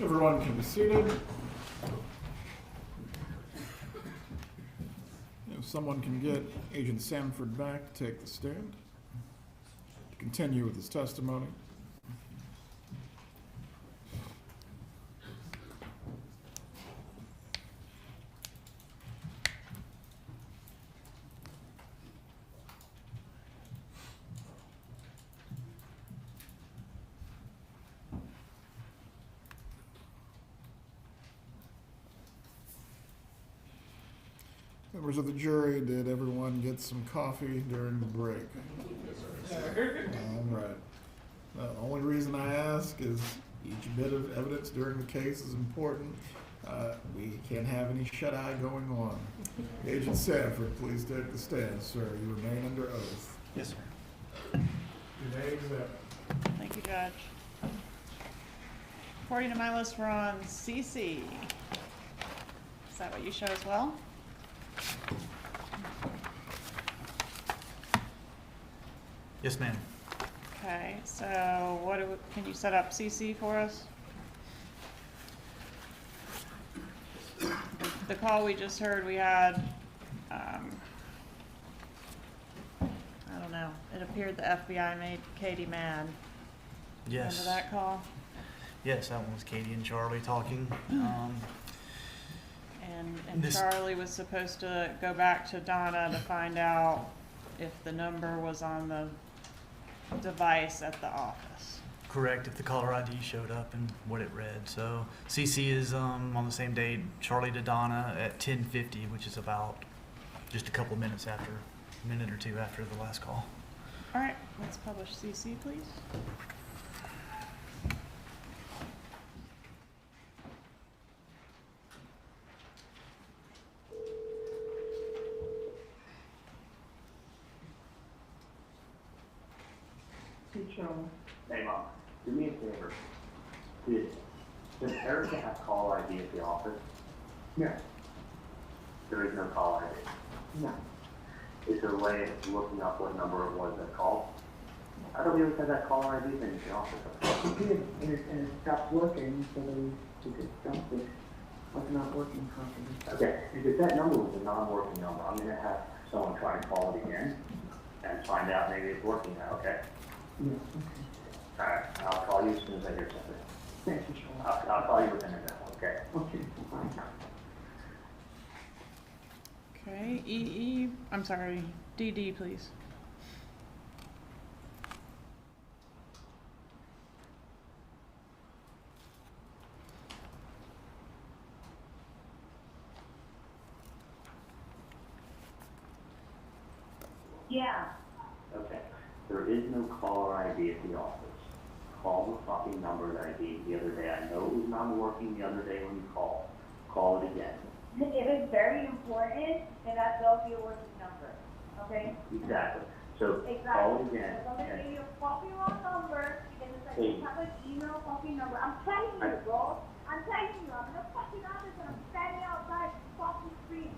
Everyone can be seated. If someone can get Agent Sanford back, take the stand. Continue with his testimony. Members of the jury, did everyone get some coffee during the break? All right. The only reason I ask is each bit of evidence during the case is important. We can't have any shut-eye going on. Agent Sanford, please take the stand, sir. You remain under oath. Yes, sir. Your name's Thank you, Judge. According to my list, we're on CC. Is that what you show as well? Yes, ma'am. Okay, so can you set up CC for us? The call we just heard, we had, I don't know, it appeared the FBI made Katie mad. Yes. Remember that call? Yes, that one was Katie and Charlie talking. And Charlie was supposed to go back to Donna to find out if the number was on the device at the office. Correct, if the caller ID showed up and what it read. So CC is on the same date, Charlie to Donna at 10:50, which is about just a couple minutes after, a minute or two after the last call. All right, let's publish CC, please. Hey, Mom, do me a favor. Does Erica have call ID at the office? No. There is no call ID. No. Is there a way of looking up what number it was that called? I thought we always had that caller ID thing at the office. We did, and it stopped working, so we just dumped it. Was not working properly. Okay, if that number was a non-working number, I'm gonna have someone try and call it again and find out maybe it's working now, okay? Yeah, okay. All right, I'll call you as soon as I hear something. Thank you, Charlie. I'll call you within a minute, okay? Okay, fine. Okay, I'm sorry, DD, please. Yeah. Okay, there is no caller ID at the office. Call the fucking number that I gave the other day. I know it was not working the other day when you called. Call it again. If it's very important, then that will be a working number, okay? Exactly. So Exactly. call it again. If somebody gave you a fucking wrong number, because it's like, Hey. you have an email fucking number. I'm telling you, bro. I'm telling you, I'm in the fucking office and I'm standing outside the fucking street,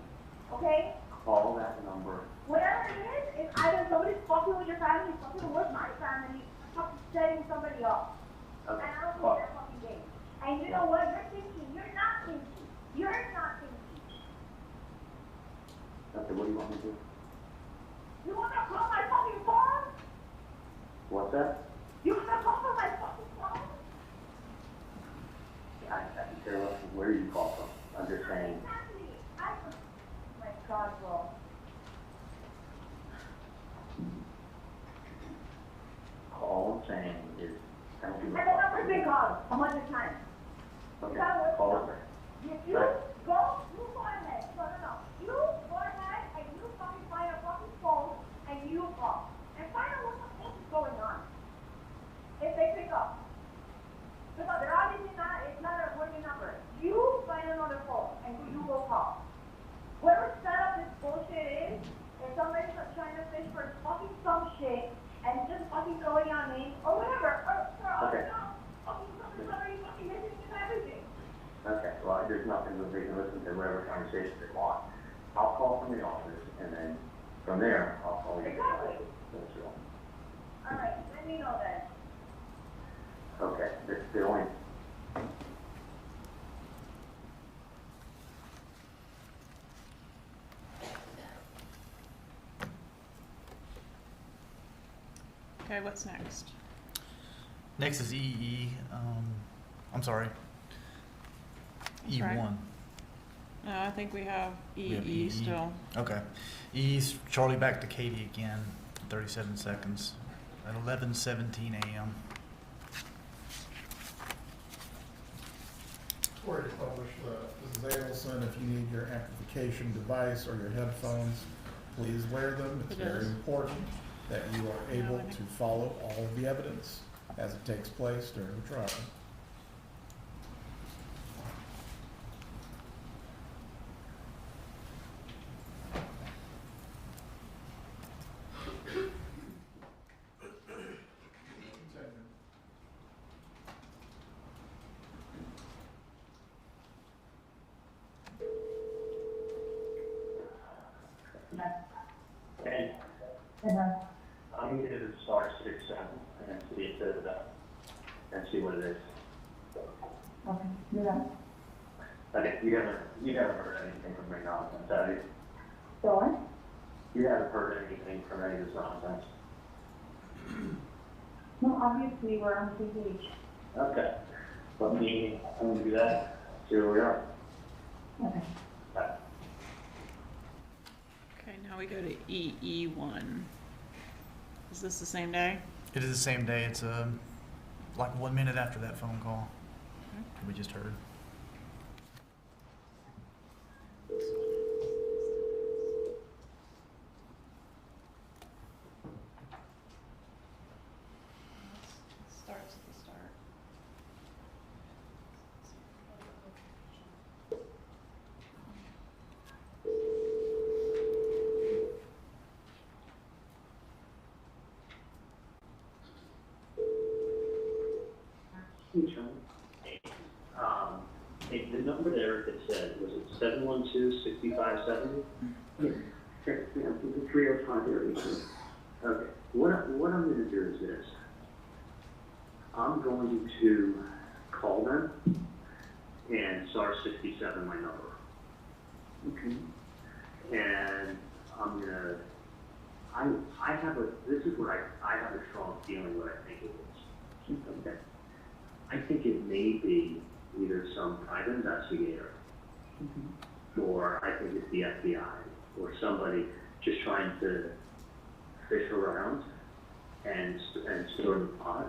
okay? Call that number. Whatever it is, if either somebody's fucking with your family, fucking with my family, fucking setting somebody up. Okay. And I don't Call- play that fucking game. And you know what? You're thinking. You're not thinking. You're not thinking. Okay, what do you want me to do? You wanna call my fucking phone? What's that? You wanna call from my fucking phone? I can care less where you call from. I'm just saying. Exactly. Oh my God, bro. All I'm saying is, I don't give a And the fuck. number's been called 100 times. Okay, That was- call it. If you Right. you go ahead. No. You go ahead and you fucking find a fucking phone and you call. And find out what the fuck is going on. If they pick up. Because they're obviously not, it's not a working number. You find another phone and you will call. Whoever set up this bullshit is somebody's trying to fish for fucking some shit and just fucking throwing on me or whatever. Or Okay. somebody fucking listening to everything. Okay, well, there's nothing that they can listen to whatever conversation they want. I'll call from the office, and then from there, I'll call you. Exactly. That's all. All right, let me know then. Okay, the only, Okay, what's next? Next is EE. I'm sorry. That's right. E1. No, I think we have We have EE still. Okay. E's Charlie back to Katie again. 37 seconds at 11:17 a.m. Before you publish, this is Adelson. If you need your amplification device or your headphones, please wear them. It's It very is. important that you are Yeah, able I think- to follow all of the evidence as it takes place during the trial. And I'm going to start 6-7 and see if there's and see what it is. Okay, yeah. Okay, you haven't heard anything from me nonsense, have you? So what? You haven't heard anything from any of this nonsense. No, obviously we're on the same page. Okay. Let me do that. See where we are. Okay. Bye. Okay, now we go to EE1. Is this the same day? It is the same day. It's like 1 minute after that phone call we just heard. Starts at the start. Hey, the number there that said, was it 712-6570? Yes, that's, yeah, the 305 area. Okay. What I'm going to do is this. I'm going to call them and star 67 my number. Okay. And I'm going to, I have a, this is what I have a strong feeling what I think it is. Okay. I think it may be either some private investigator, or I think it's the FBI, or somebody just trying to fish around and stir the pot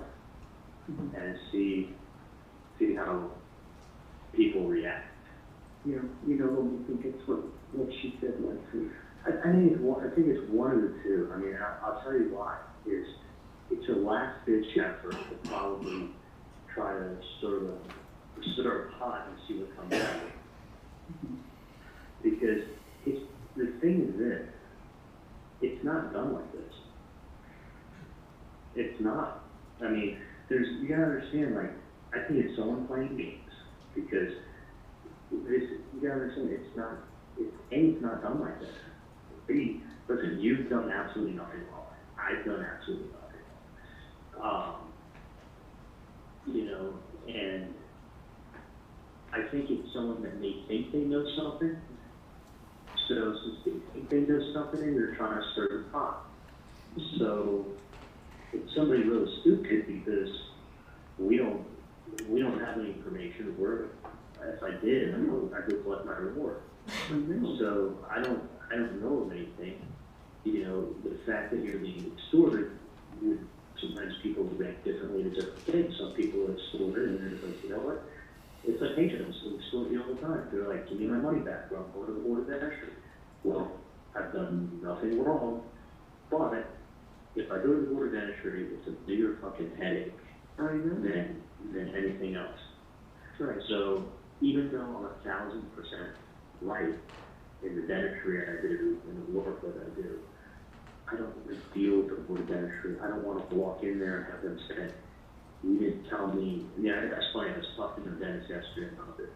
and see how people react. You know, when we think it's what she said last week. I think it's one of the two. I mean, I'll tell you why. It's a last ditch effort to probably try to stir a pot and see what comes out of it. Because the thing is this, it's not done like this. It's not. I mean, you gotta understand, like, I think it's someone playing games, because you gotta understand, it's not done like this. B, listen, you've done absolutely nothing wrong. I've done absolutely nothing wrong. And I think it's someone that may think they know something. So since they think they know something, they're trying to stir the pot. So it's somebody really stupid, because we don't have any information. If I did, I would collect my reward. So I don't know of anything. The fact that you're being extorted, sometimes people react differently to different things. Some people are extorted and they're just like, you know what? It's like agents who extort you all the time. They're like, give me my money back, or I'm going to the board of entry. Well, I've done nothing wrong, but if I go to the board of entry, it's a bigger fucking headache than anything else. Right. So even though I'm 1,000% right in the dentistry I do and the work that I do, I don't want to deal with the board of dentistry. I don't want to walk in there and have them say, you didn't tell me. Yeah, that's funny. I was talking to the dentist yesterday about it.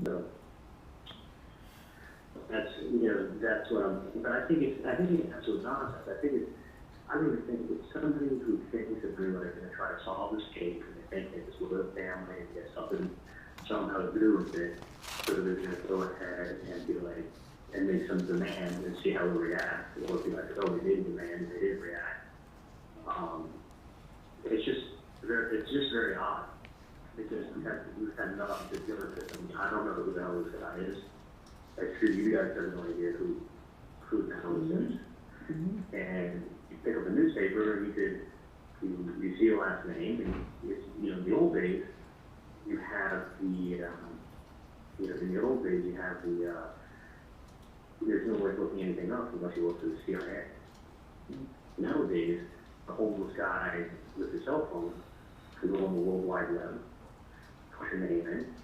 So that's what I'm. But I think it's absolute nonsense. I really think it's somebody who thinks that they're going to try to solve this case and think it's with a family and get something somehow to do with it. So they're gonna go ahead and be like, and make some demand and see how they react. Or be like, oh, we did demand and they didn't react. It's just very odd. Because we've had nothing to do with it. I mean, I don't know who the hell this guy is. I'm sure you guys have no idea who the hell this is. Mm-hmm. And you pick up a newspaper and you see a last name, and it's, in the old days, you have in the old days you have there's no way of looking anything up unless you look to the CIA. Nowadays, a homeless guy with a cell phone can go on the World Wide Web, push a name in,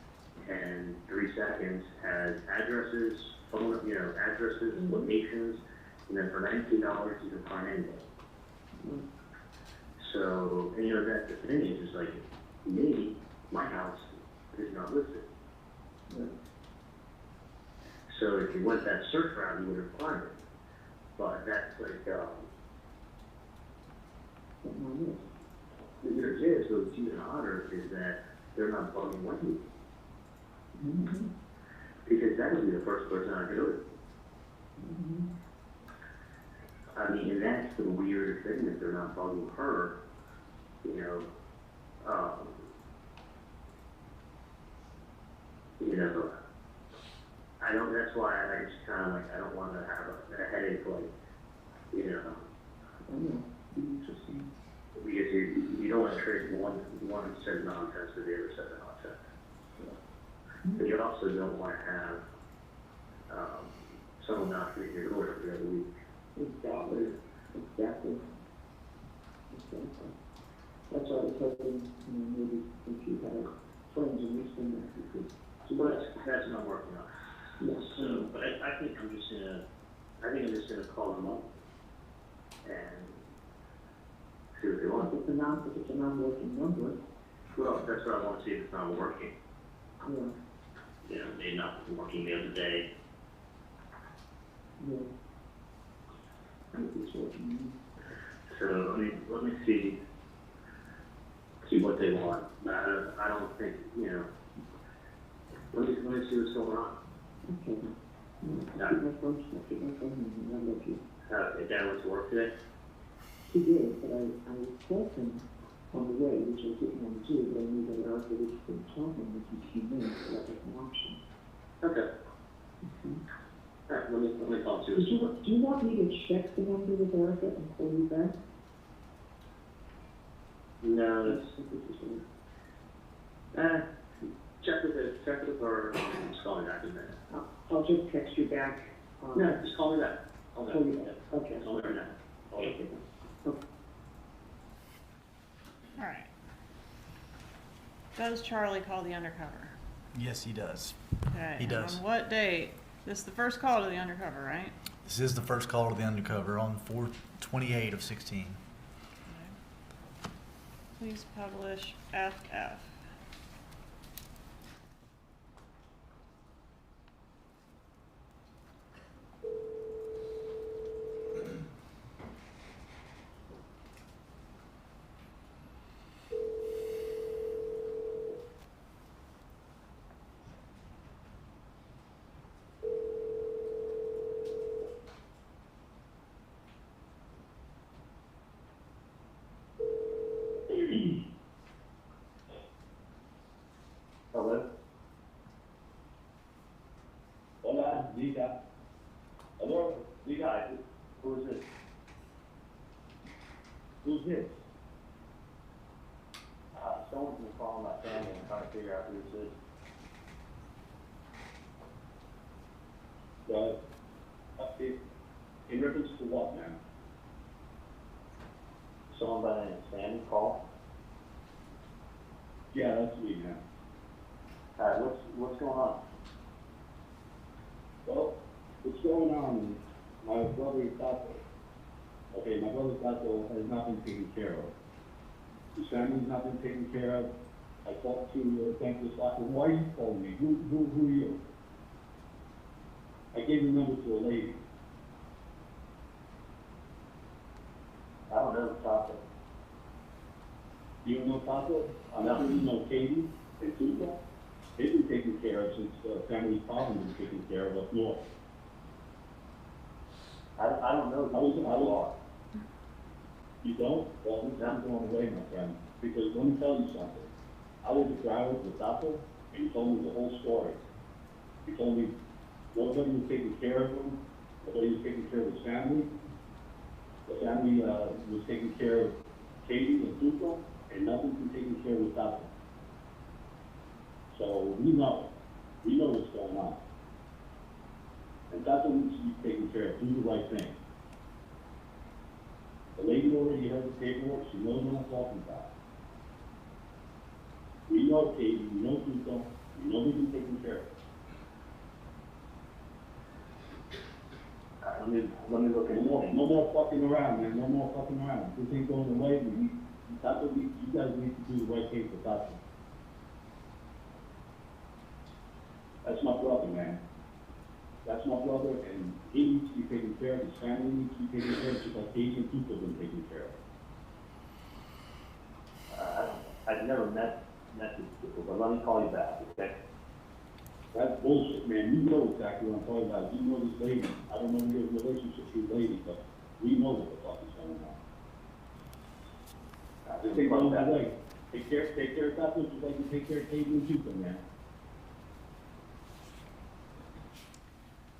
and 3 seconds has addresses, addresses, locations, and then for $19 you can find anything. So, and that's the thing is, just like, me, my house is not listed. So if you went that search route, you would have found it. But that's like, the difference is, what's even odder is that they're not bugging Wendy. Mm-hmm. Because that would be the first person I could do it. Mm-hmm. I mean, and that's the weird thing, that they're not bugging her, I don't, that's why I just kind of like, I don't want to have a headache, like, Interesting. because you don't want to trade one set of nonsense to the other set of nonsense. But you also don't want to have someone not treating your door every other week. Exactly. That's why I was hoping, maybe if you had friends in Houston that you could. So that's not working out. Yes. So, but I think I'm just gonna call them up and see what they want. If it's a non-working number. Well, that's what I want to see if it's not working. Yeah. Maybe not working the other day. Yeah. I think it's working. So let me see what they want. I don't think, let me see what's going on. Okay. Keep my phone, and I'll let you. If Dad went to work today? He did, but I called him on the way, which I didn't want to do, but I knew that Arthur was going to tell him that he came in, so that was an option. Okay. Okay. All right, let me call Do you want me to check the number with Arthur and call you back? No, check with her, just call me back in a minute. I'll just text you back. No, just call me back. Call you back. Okay. Call me right now. Okay. All right. Does Charlie call the undercover? Yes, he does. Okay. He and does. On what date? This is the first call to the undercover, right? This is the first call to the undercover on 4/28 of 16. Okay. Please publish FF. Hello? Hola, Lisa. Hello, Lisa. Who is this? Who's this? Someone's been calling my family and trying to figure out who this is. In reference to what now? Someone by the name of Sammy called. Yeah, that's me now. What's going on? Well, what's going on is my brother Tato. Okay, my brother Tato has not been taken care of. His family's not been taken care of. I talked to thankless Tato. Why are you calling me? Who are you? I gave your number to a lady. I don't know the topic. You don't know Tato? I'm not really know Katie and Tuto. They've been taken care of since family problem been taken care of up north. I don't know. I was, you don't? Well, I'm going away, my friend. Because let me tell you something. I was at Broward with Tato, and he told me the whole story. He told me nobody was taking care of him, nobody was taking care of his family. The family was taking care of Katie and Tuto, and nothing's been taken care of Tato. So we know what's going on. And Tato needs to be taken care of, do the right thing. The lady already heard the paperwork, she knows what I'm talking about. We know Katie, we know Tuto, we know they've been taken care of. Let me look at it. No more fucking around, man, no more fucking around. This ain't going away, Tato, you guys need to do the right thing for Tato. That's my brother, man. That's my brother, and he needs to be taken care of, his family needs to be taken care of, just like Katie and Tuto have been taken care of. I've never met these people, but let me call you back, okay? That's bullshit, man. You know exactly what I'm talking about. You know this lady. I don't know your relationship with this lady, but we know what the fuck is going on. Just take one that way. Take care of that, just like you take care of Katie and Tuto, man.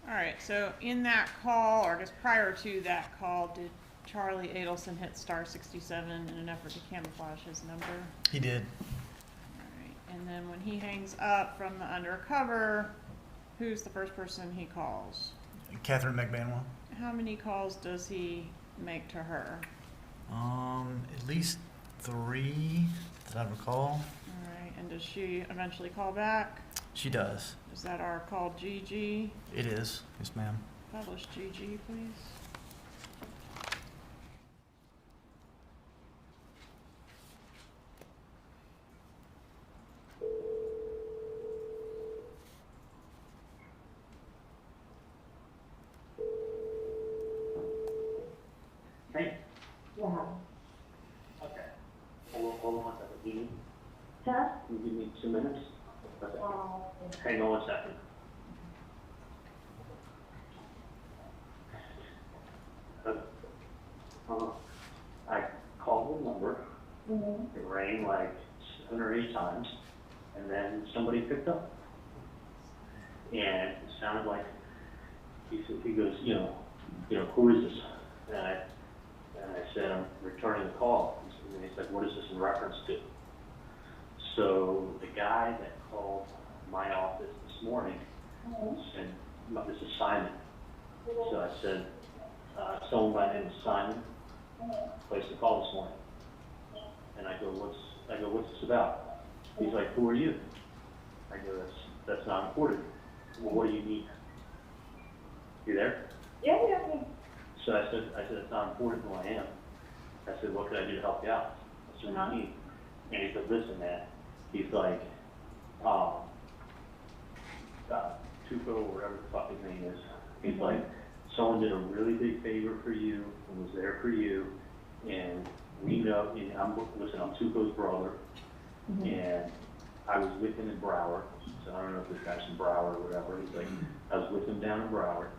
All right, so in that call, or I guess prior to that call, did Charlie Adelson hit star 67 in an effort to camouflage his number? He did. All right, and then when he hangs up from the undercover, who's the first person he calls? Katherine Magbanua. How many calls does he make to her? At least 3 that I recall. All right, and does she eventually call back? She does. Is that our call GG? It is. Yes, ma'am. Publish GG, please. Hey, Yeah. okay. Hold on a second. Can Huh? you give me 2 minutes? Okay. Oh. Hang on 1 second. I called the number. Mm-hmm. It rang like 7 or 8 times, and then somebody picked up. And it sounded like he goes, who is this? And I said, I'm returning the call. And he's like, what is this in reference to? So the guy that called my office this morning said, this is Simon. So I said, someone by the name of Simon placed a call this morning. And I go, what's this about? He's like, who are you? I go, that's not important. Well, what do you need? You there? Yeah. So I said, it's not important who I am. I said, what can I do to help you out? That's what you need. And he said, listen, man. He's like, Tuto, or whatever the fuck his name is. He's like, someone did a really big favor for you and was there for you. And we know, and I'm Tuto's brother. And I was with him in Broward. So I don't know if this guy's from Broward or whatever. He's like, I was with him down in Broward.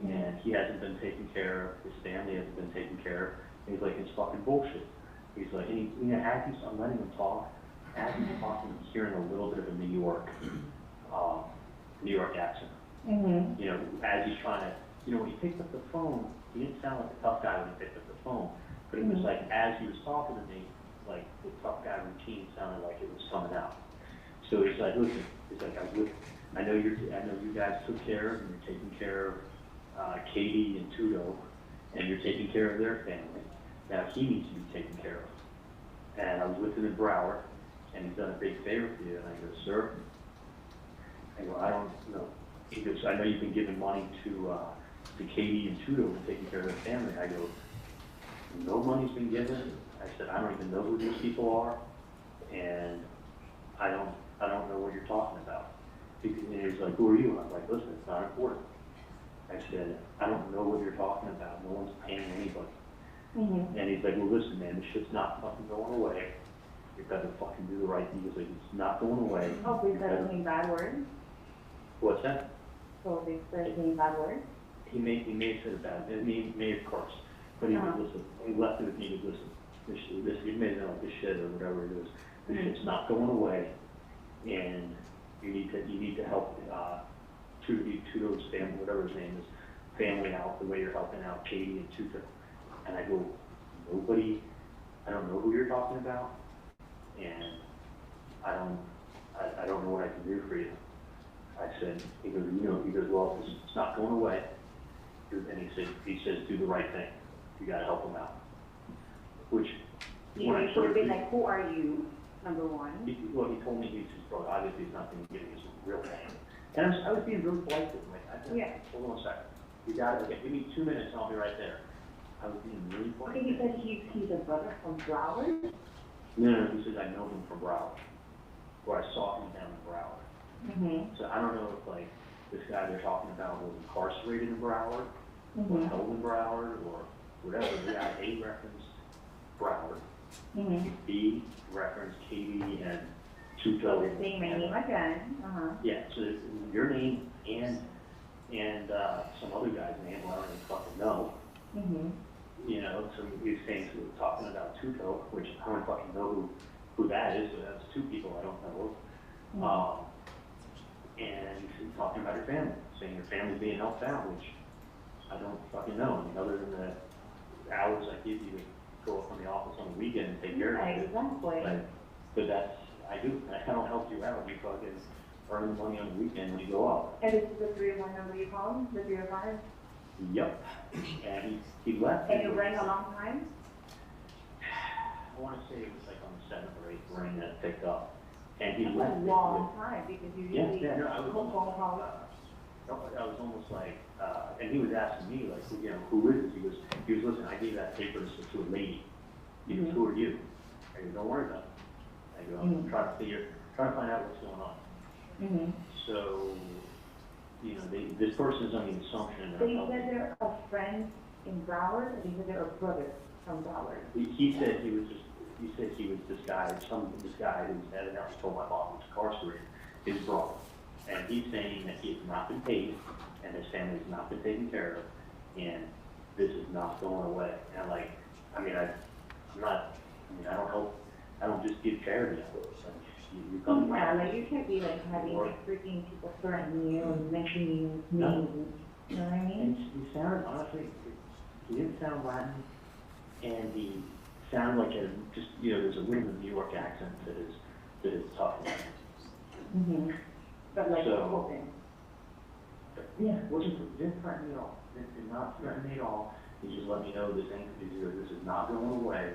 And he hasn't been taken care of. His family hasn't been taken care of. And he's like, it's fucking bullshit. He's like, and as I'm letting him talk, as he's talking, he's hearing a little bit of a New York accent. As he's trying to, when he picked up the phone, he didn't sound like a tough guy when he picked up the phone. But it was like, as he was talking to me, like the tough guy routine sounded like it was coming out. So he's like, listen, he's like, I know you guys took care of, and you're taking care of Katie and Tuto, and you're taking care of their family. Now he needs to be taken care of. And I was with him in Broward, and he's done a big favor for you. And I go, sir? I go, I don't know. He goes, I know you've been giving money to Katie and Tuto and taking care of their family. I go, no money's been given. I said, I don't even know who these people are, and I don't know what you're talking about. And he's like, who are you? And I'm like, listen, it's not important. I said, I don't know what you're talking about. No one's paying anybody. And he's like, well, listen, man, this shit's not fucking going away. you better fucking do the right thing. He was like, it's not going away. Oh, please said any bad words? What's that? So they said any bad words? He may have said that, and he may have cursed, but he would listen. He left it with me to listen. This, he made it like this shit or whatever it is. This shit's not going away, and you need to help, Tuto's family, whatever his name is, family out the way you're helping out Katie and Tuto. And I go, I don't know who you're talking about, and I don't know what I can do for you. I said, he goes, well, it's not going away. And he says, do the right thing. You gotta help him out. Which, You should have been like, who are you, number one? He told me he's his brother. Obviously, he's not going to give me his real name. And I was being really polite to him. Like, I said, hold on a second. You got it. Okay, give me 2 minutes and I'll be right there. I was being really polite. Okay, he said he's a brother from Broward? No, he says, I know him from Broward. Or I saw him down in Broward. Mm-hmm. So I don't know if, like, this guy they're talking about was incarcerated in Broward, or held in Broward, or whatever. The guy A referenced Broward. B referenced Katie and Tuto. Saying my name again. Yeah, so your name and some other guy's name, I don't even fucking know. You know, so these things we were talking about Tuto, which I don't fucking know who that is, but that's two people I don't know. And he's talking about your family, saying your family's being helped out, which I don't fucking know. I mean, other than the hours I give you to go up from the office on the weekend and take care of it. Exactly. But that's, I do. I don't help you out. You fucking earn the money on the weekend when you go up. And this is the 301 number you called? The 305? Yep. And he left. And you rang a long time? I want to say it was like on the 7th or 8th ring that it picked up. And he That's left. a long time because you usually Yeah, no, I was phone calls. almost like, and he was asking me, like, you know, who is this? He was listening, I gave that paper to a lady. He goes, who are you? I go, don't worry about it. I go, I'm trying to find out what's going on. So, you know, this person's on the assumption that So you said they're a friend in Broward, or you said they're a brother from Broward? he said he was this guy who's evidently told my mom was incarcerated, his brother. And he's saying that he has not been paid, and his family has not been taken care of, and this is not going away. And I don't just give charity. You come Like you can't be like having like freaking people threaten you and mention you names. You know what I mean? And he sounded, honestly, he didn't sound Latin, and he sounded like there's a little bit of New York accent that is tough. But like So- hoping. Yeah, didn't threaten me at all. Did not threaten me at all. He just let me know this is not going away.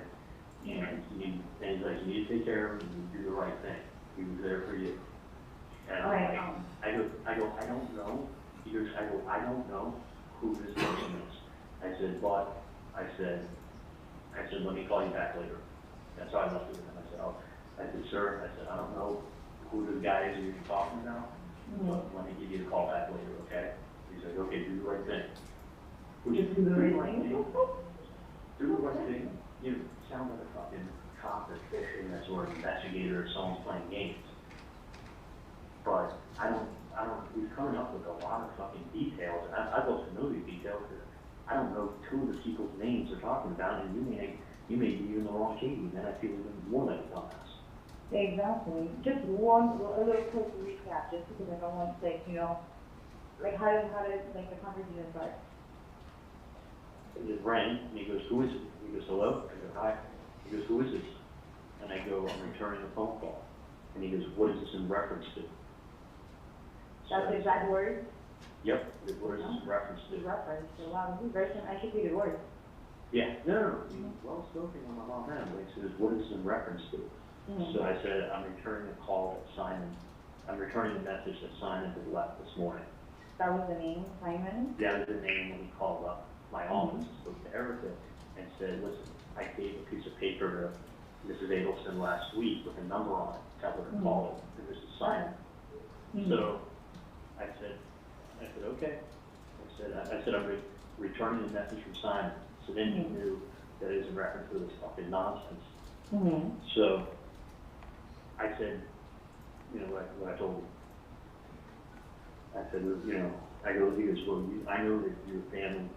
And he's like, you need to take care of him and do the right thing. He was there for you. And I go, I don't know. He goes, I don't know who this person is. I said, let me call you back later. That's how I left it with him. I said, sir, I don't know who the guy is you're talking about. But let me give you a call back later, okay? He's like, okay, do the right thing. Which is do the right thing. Do the right thing. You sound like a fucking cop or fishing that's or an investigator or someone's playing games. But he's coming up with a lot of fucking details, and I'd love to know these details, because I don't know two of the people's names they're talking about, and you may be in the wrong case, and then I feel even more like a dumbass. Exactly. Just a little quick recap, just because I don't want to say, like how did like the conversation start? It rang, and he goes, who is it? He goes, hello? I go, hi. He goes, who is this? And I go, I'm returning a phone call. And he goes, what is this in reference to? That's the exact word? Yep, what is this in reference The to? reference. So wow, this version, I should be the word. Yeah, no. Well spoken on my mom now. He says, what is this in reference to? So I said, I'm returning a call that Simon, I'm returning a message that Simon had left this morning. That was the name, Simon? That was the name when he called up my office, spoke to Erica, and said, listen, I gave a piece of paper to Mrs. Adelson last week with a number on it, tell her to call it, and this is Simon. So I said, okay. I said, I'm returning the message from Simon. So then he knew that it was in reference to this fucking nonsense. So I said, you know, what I told him. I said, you know, I go, he goes, well, I know that your family,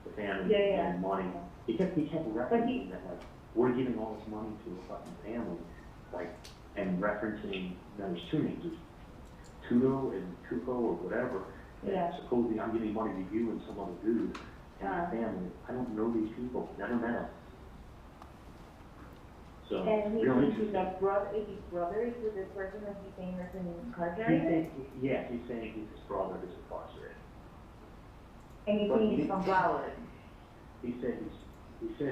the family, and money. He kept referencing that, like, we're giving all this money to a fucking family, like, and referencing, there's two names, Tuto and Tuco or whatever. And supposedly I'm giving money to you and some other dude and your family. I don't know these people, never met them. So, And real interesting. his brother is with this person that he's saying that's incarcerated? Yeah, he's saying he's his brother is incarcerated. And he's saying he's from Broward. He said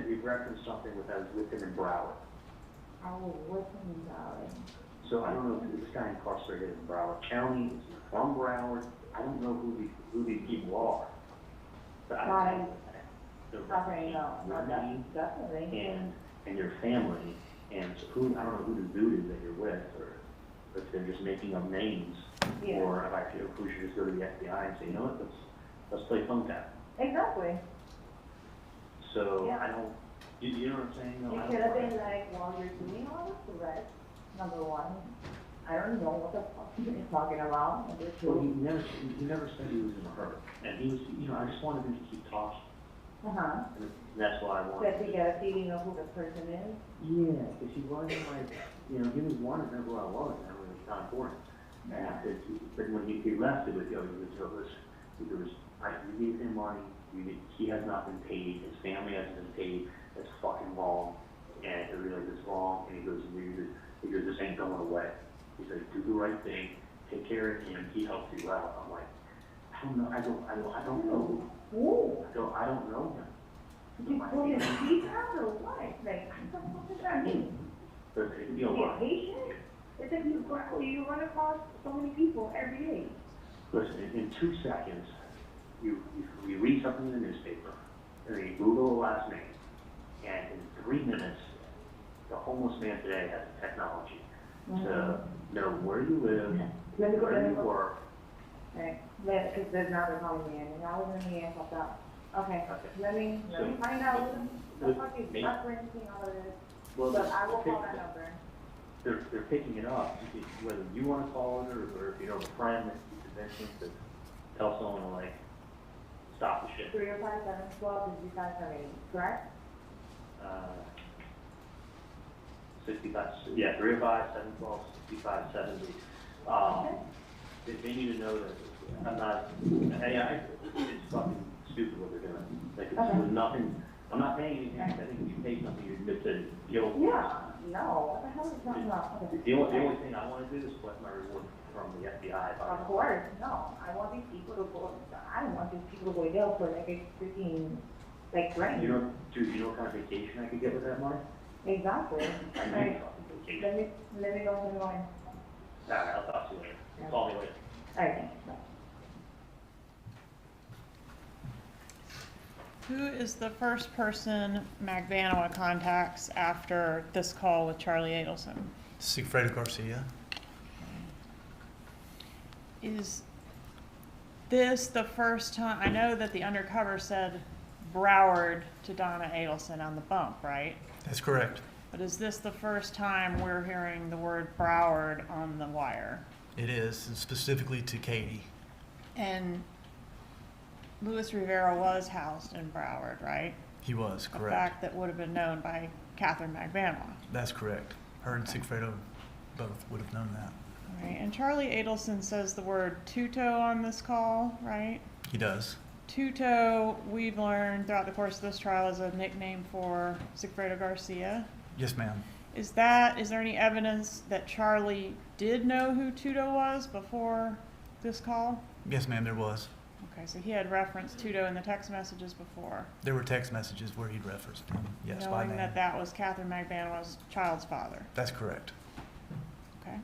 he referenced something with I was with him in Broward. Oh, what's in Broward? So I don't know if this guy incarcerated in Broward County, is he from Broward? I don't know who these people are. But I know Okay, no, definitely. and your family, and so who, I don't know who the dude is that you're with, or if they're just making up names, or if I feel who should just go to the FBI and say, you know what, let's play phone tap. Exactly. So I don't, you know what I'm saying? No, It could have been like, while you're doing all this arrest, number one, I don't know what the fuck he's talking about. Number Well, two. he never said he was in a hurry, and he was, you know, I just wanted him to keep talking, and that's why I wanted. But to get a feeling of who the person is. Yeah, because he wasn't like, you know, he was wanting to know who I was, and it was not important. And I said, but when he left, it was, you gave him money, he has not been paid, his family hasn't been paid, that's fucking wrong, and it really is wrong, and he goes, this ain't going away. He said, do the right thing, take care of him, he helps you out. I'm like, I don't know, I don't know. Ooh. I don't know him. Well, he's out or what? Like, what the fuck does that mean? But it'd be a Is lot. he a patient? It's like you run across so many people every day. Listen, in 2 seconds, you read something in the newspaper, and then you Google a last name, and in 3 minutes, the homeless man today has the technology to know where you live, where you work. Right, because there's now they're calling me in, and I was in the end helped out. Okay, let me find out what the fuck is referencing all of this. Well, But I will call that number. They're picking it up, whether you want to call it, or if you know a friend that you convince them to tell someone to, like, stop the shit. 305-712-5570, correct? 65, yeah, 305-712-6570. They need to know that I'm not, it's fucking stupid what they're doing. Like, there's nothing, I'm not paying anything. I think if you pay something, you admit to guilt. Yeah, no, what the hell is that about? Okay. The only thing I want to do is collect my reward from the FBI. Of course, no, I want these people to go, I don't want these people to go to jail for like a freaking, like, brain. You know what kind of vacation I could get with that money? Exactly. I need Right. fucking vacation. Let me go. All right, I'll talk to you later. Call me later. All right, thanks. Bye. Who is the first person Magbanua contacts after this call with Charlie Adelson? Sigfredo Garcia. Is this the first time, I know that the undercover said Broward to Donna Adelson on the bump, right? That's correct. But is this the first time we're hearing the word Broward on the wire? It is, and specifically to Katie. And Luis Rivera was housed in Broward, right? He was, A correct. fact that would have been known by Katherine Magbanua. That's correct. Her and Sigfredo both would have known that. Right, and Charlie Adelson says the word Tuto on this call, right? He does. Tuto, we've learned throughout the course of this trial, is a nickname for Sigfredo Garcia. Yes, ma'am. Is there any evidence that Charlie did know who Tuto was before this call? Yes, ma'am, there was. Okay, so he had referenced Tuto in the text messages before. There were text messages where he'd referenced him, yes, by Knowing name. that that was Katherine Magbanua's child's father. That's correct. Okay.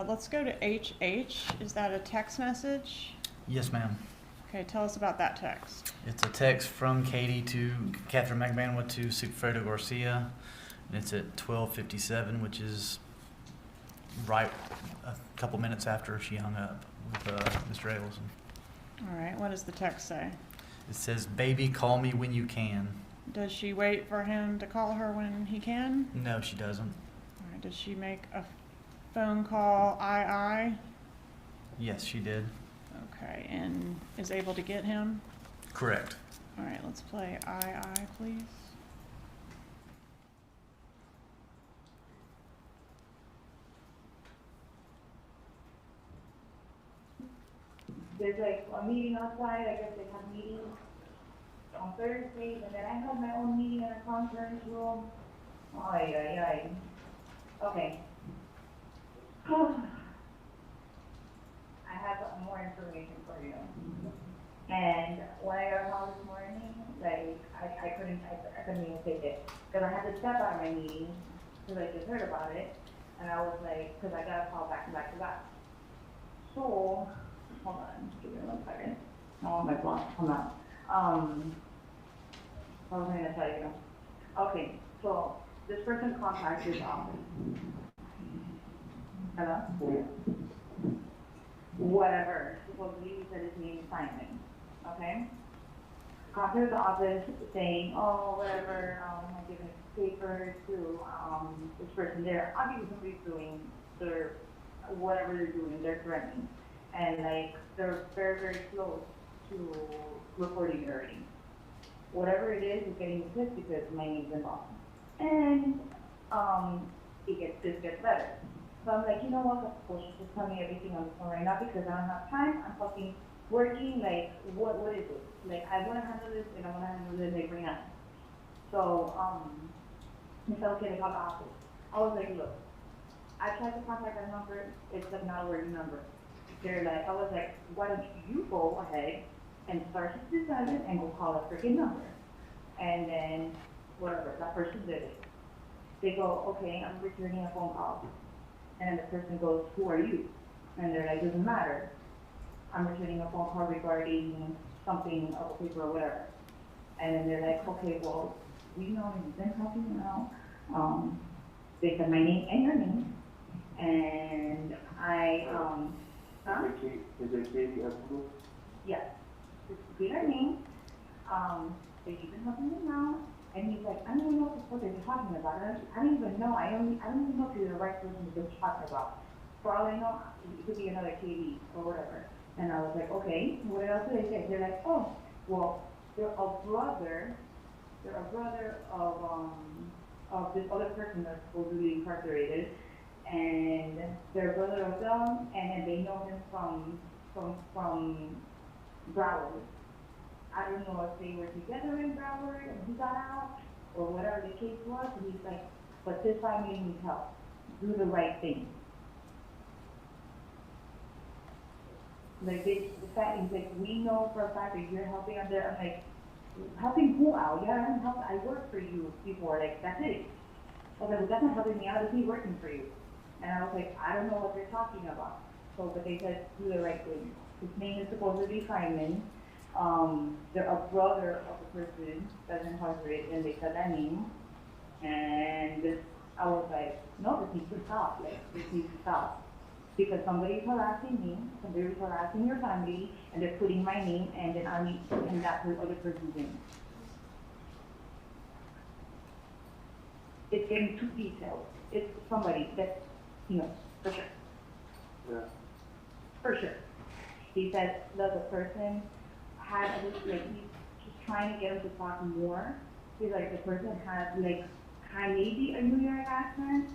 Let's go to HH. Is that a text message? Yes, ma'am. Okay, tell us about that text. It's a text from Katie to Katherine Magbanua to Sigfredo Garcia, and it's at 12:57, which is right a couple minutes after she hung up with Mr. Adelson. All right, what does the text say? It says, "Baby, call me when you can." Does she wait for him to call her when he can? No, she doesn't. All right, did she make a phone call, I? Yes, she did. Okay, and is able to get him? Correct. All right, let's play I, please. There's like a meeting outside, I guess they have meetings on Thursdays, and then I have my own meeting in a conference room. Ay, ay, ay. Okay. I have more information for you. And when I got home this morning, like, I couldn't even take it. Because I had to step out of my meeting, because I just heard about it, and I was like, because I got a call back to back to back. So, hold on, give me 1 second. Oh, my block, hold on. I was going to tell you. Okay, so this person contacted his office. Hello? Whatever. Supposedly he said his name is Simon. Okay? Contacted the office saying, oh, whatever, I'm giving papers to this person there. Obviously somebody's doing their, whatever they're doing, they're threatening. And like, they're very, very close to reporting already. Whatever it is getting pissed because my name's involved. And this gets better. So I'm like, you know what, of course, just tell me everything on the phone right now because I don't have time. I'm fucking working, like, what is it? Like, I want to handle this and I want to handle this like right now. So, he said, okay, they call the office. I was like, look, I tried to contact that number, it's like not a working number. They're like, I was like, why don't you go ahead and start 67 and go call a freaking number. And then, whatever, that person did it. They go, okay, I'm returning a phone call. And the person goes, who are you? And they're like, doesn't matter. I'm returning a phone call regarding something of a paper or whatever. And then they're like, okay, well, we know you've been talking now. They said my name and your name. And I, huh? Is it Katie? Yes. Repeat her name. They've been helping me now. And he's like, I don't even know what they're talking about. I don't even know. I don't even know if you're the right person to be talking about. For all I know, it could be another Katie or whatever. And I was like, okay, what else do they say? They're like, oh, well, they're a brother of this other person that's supposed to be incarcerated. And they're a brother of them, and then they know him from Broward. I don't know if they were together in Broward and he got out, or whatever the case was, and he's like, but this family needs help. Do the right thing. Like, the fact is, like, we know for a fact that you're helping out there. I'm like, helping who out? Yeah, I helped. I worked for you before, like, that's it. I was like, well, that's not helping me out, is he working for you? And I was like, I don't know what they're talking about. So, but they said, do the right thing. His name is supposed to be Simon. They're a brother of the person that's incarcerated, and they said that name. And I was like, no, this needs to stop. Like, this needs to stop. Because somebody's harassing me, somebody's harassing your family, and they're putting my name, and then I need, and that other person's name. It's getting too detailed. It's somebody that, you know, for sure. Yeah. For sure. He said that the person had, like, he's trying to get him to talk more. He's like, the person had, like, maybe a New York accent.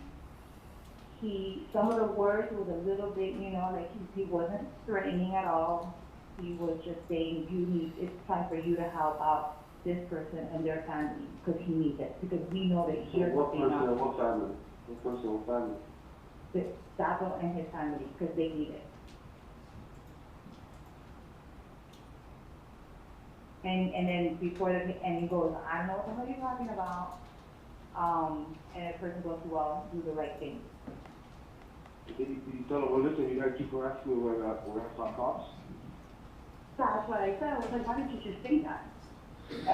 Some of the words was a little bit, you know, like, he wasn't threatening at all. He was just saying, it's time for you to help out this person and their family, because he needs it. Because we know that you're helping out. What family? What person, what family? The Sato and his family, because they need it. And then before and he goes, I don't know what the hell you're talking about. And the person goes, well, do the right thing. Did you tell him, well, listen, you gotta keep harassing me when I saw cops? That's what I said. I was like, why didn't you just say that?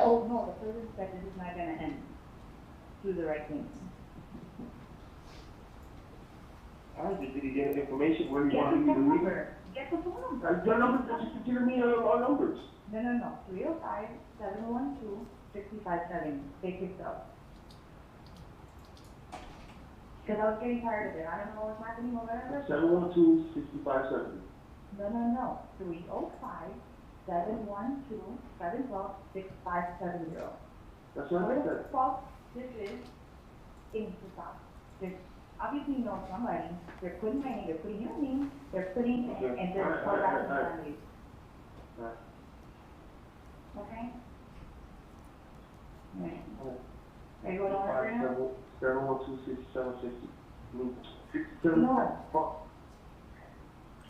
Oh, no, the person said this is not gonna end. Do the right thing. All right, did he get information where he Get wanted the me to phone leave? number. Get the phone number. Your numbers, just give me our numbers. No. 305-712-6570. They picked up. Because I was getting tired of it. I don't know what's happening or whatever. 712-6570. No. 305-712-712-6570. That's what I Whatever said. the fuck this is, it needs to stop. There's obviously you know somebody. They're putting my name, they're putting your name, they're putting, and they're harassing families. Alright. Okay? Right. Are you going on right now? 712-6760. No. Fuck.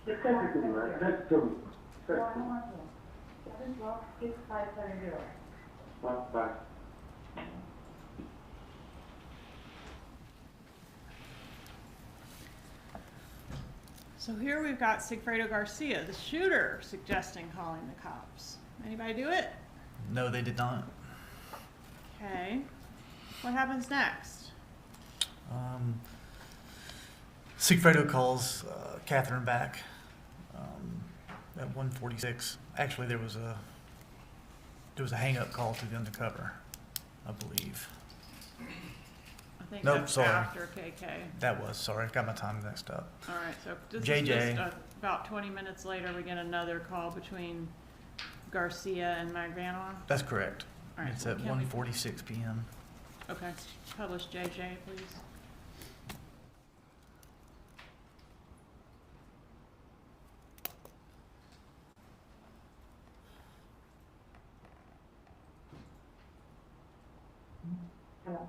Just Text it to me, man. Text it to me. No, Text I it. don't want to. 712-6570. Bye. So here we've got Sigfredo Garcia, the shooter, suggesting calling the cops. Anybody do it? No, they did not. Okay. What happens next? Sigfredo calls Katherine back at 1:46. Actually, there was a hang-up call to the undercover, I believe. I think Nope, that's sorry. after KK. That was, sorry, I got my time mixed up. All right, so this JJ. is just about 20 minutes later, we get another call between Garcia and Magbanua. That's correct. All right, It's so at can we- 1:46 p.m. Okay, publish JJ, please. Hello.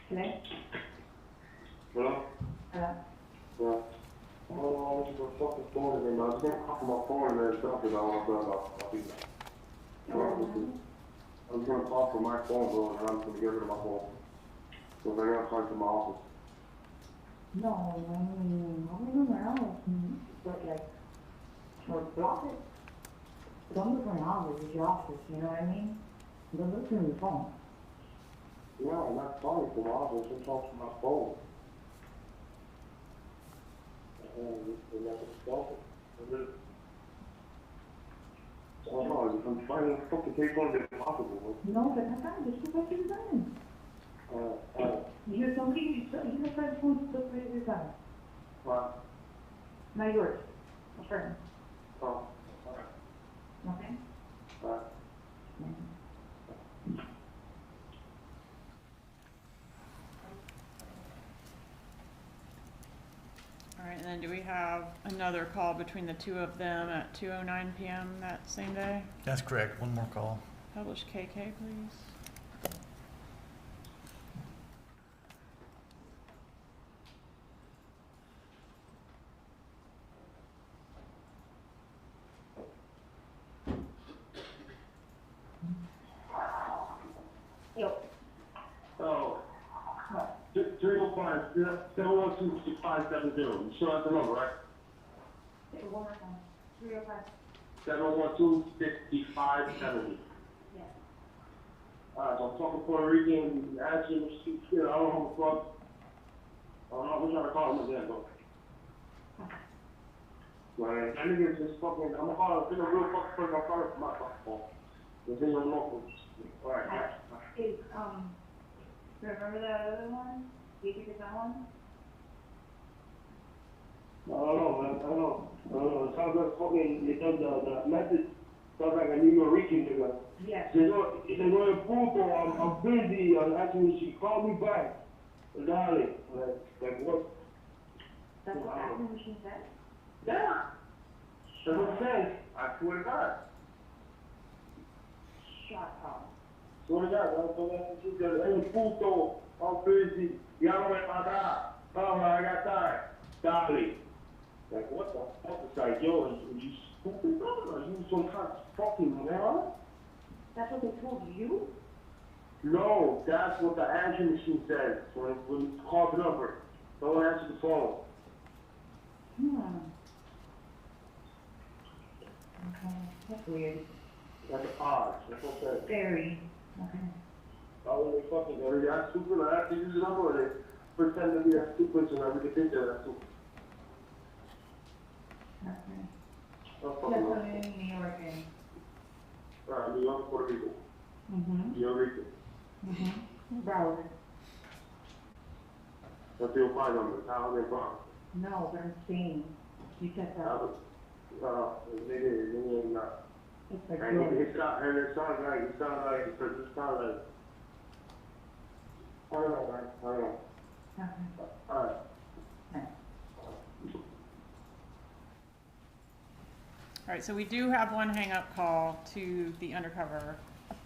Hello? Hello? Hello? Yeah. I don't know what the fuck is going on, man. I was gonna call my phone and then something I want to I was gonna call from my phone, bro, and I'm gonna get rid of my phone. So I gotta talk to my office. No, but like, or block it. Don't look for an office, it's your office, you know what I mean? Don't look through your phone. Yeah, I'm not calling from my office, I'm talking from my phone. And that's a phone. I don't know, I'm trying to fucking take on the possible. No, but that's not, this is what you've done. You're somebody, you have tried to phone to look for your son. What? Not yours, a friend, Oh, alright. okay? Alright. All right, and then do we have another call between the two of them at 2:09 p.m. that same day? That's correct. One more call. Publish KK, please. Yo, Oh. 305, 712-6570. You sure that's the number, right? say it one more time. 305, 712-6570. yes. Alright, so I'm talking Puerto Rican, asking, I don't know what the fuck. I don't know, we're trying to call him again, though. Like, that nigga just fucking, I'm gonna call him, real fucking person, I'm calling from my fucking phone. This ain't no local. Alright. Is, remember that other one? Do you think it's that one? I don't know, man. I don't know. It sounds like fucking, the message sounds like a New Yorker nigga. Yes. He said, "Well, puto, I'm busy." Actually, she called me back. Darling, like what? That's what acting machine said? Yeah. That's what I'm saying. I swear to God. Shut up. Swear to God, that's what she said. Hey, puto, I'm busy. Ya no me paga. Oh, I got tired. Darling. Like, what the fuck? It's like, yo, are you stupid, bro? Are you some kind of fucking moron? That's what they told you? No, that's what the answering machine says when you call the number. Don't answer the phone. Okay, that's weird. That's odd. That's what I'm saying. Very. Okay. Oh, they fucking go, that's stupid. I have to use the number, or they pretend to be that stupid so that we can think they're that stupid. Okay. That's That's fucking what wrong. in New York is. New York, Puerto Rico. Mm-hmm. New York. Mm-hmm. Broward. What's your phone number? How they from? No, but I'm saying, you said that, Nigga, it's like, and good. it sounds like, hold on, man, hold on. Alright. All right, so we do have one hang-up call to the undercover